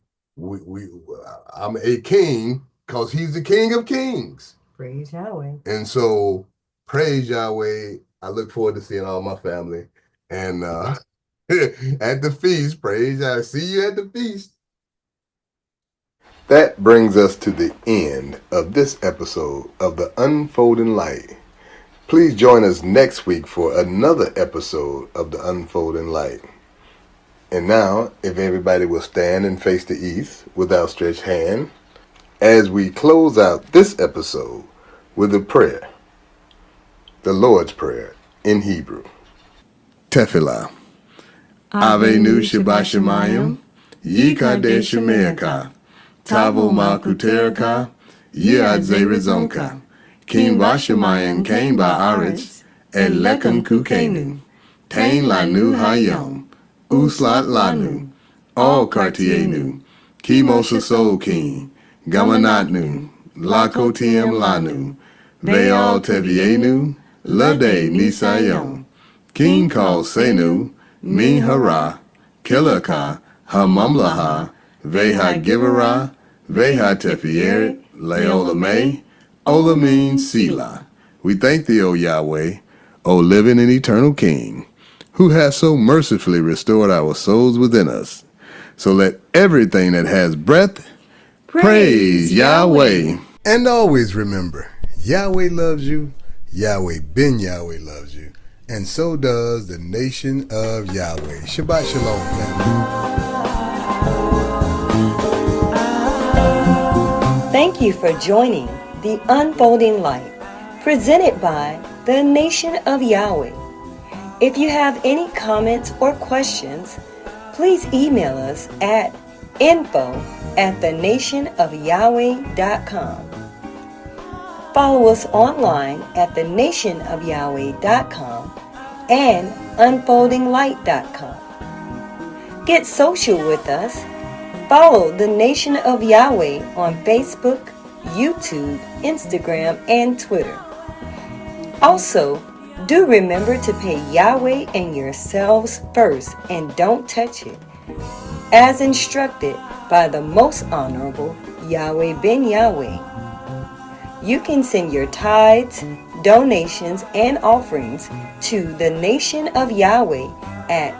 I'm a king because he's the king of kings. Praise Yahweh. And so praise Yahweh. I look forward to seeing all my family. And at the feast, praise Yahweh. See you at the feast. That brings us to the end of this episode of The Unfolding Light. Please join us next week for another episode of The Unfolding Light. And now, if everybody will stand and face the east with outstretched hand, as we close out this episode with a prayer, the Lord's Prayer in Hebrew. Tefillah. Avenu Shabashamayim, Yikadesh Shemeaka, Tavo Malkuteraka, Yadze Rezonka, Kim Vashamayim Kain Ba'aretz, Elekan Kukenu, Tain Lanu Hayom, Uslat Lanu, All Kartienu, Kimosa Sol King, Gamanatnu, Lakotiem Lanu, Veal Tevienu, Lade Nisayon, King Kal Senu, Min Hara, Kilaka, Hamamlaha, Veha Givera, Veha Tefieret, Leolame, Olamin Sila. We thank thee, O Yahweh, O living and eternal King, who has so mercifully restored our souls within us. So let everything that has breath praise Yahweh. And always remember, Yahweh loves you, Yahweh Ben Yahweh loves you, and so does the nation of Yahweh. Shabbat Shalom, family. Thank you for joining The Unfolding Light, presented by the Nation of Yahweh. If you have any comments or questions, please email us at info@thenationofyahweh.com. Follow us online at thenationofyahweh.com and unfoldinglight.com. Get social with us. Follow the Nation of Yahweh on Facebook, YouTube, Instagram, and Twitter. Also, do remember to pay Yahweh and yourselves first and don't touch it, as instructed by the Most Honorable Yahweh Ben Yahweh. You can send your tithes, donations, and offerings to the Nation of Yahweh at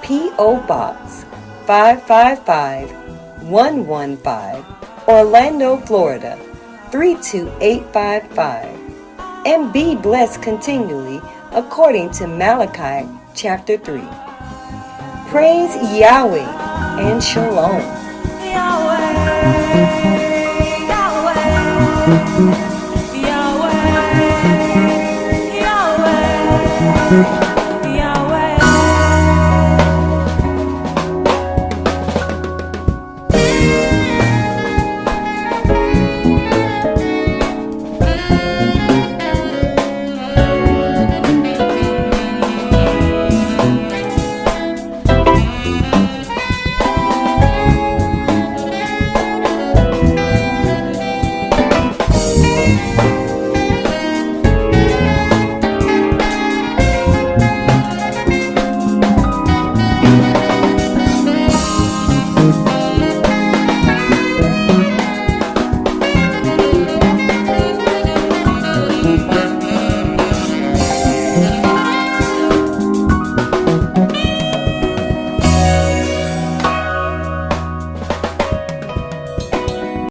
P.O. Box 555-115, Orlando, Florida 32855, and be blessed continually according to Malachi chapter 3. Praise Yahweh and Shalom. Yahweh.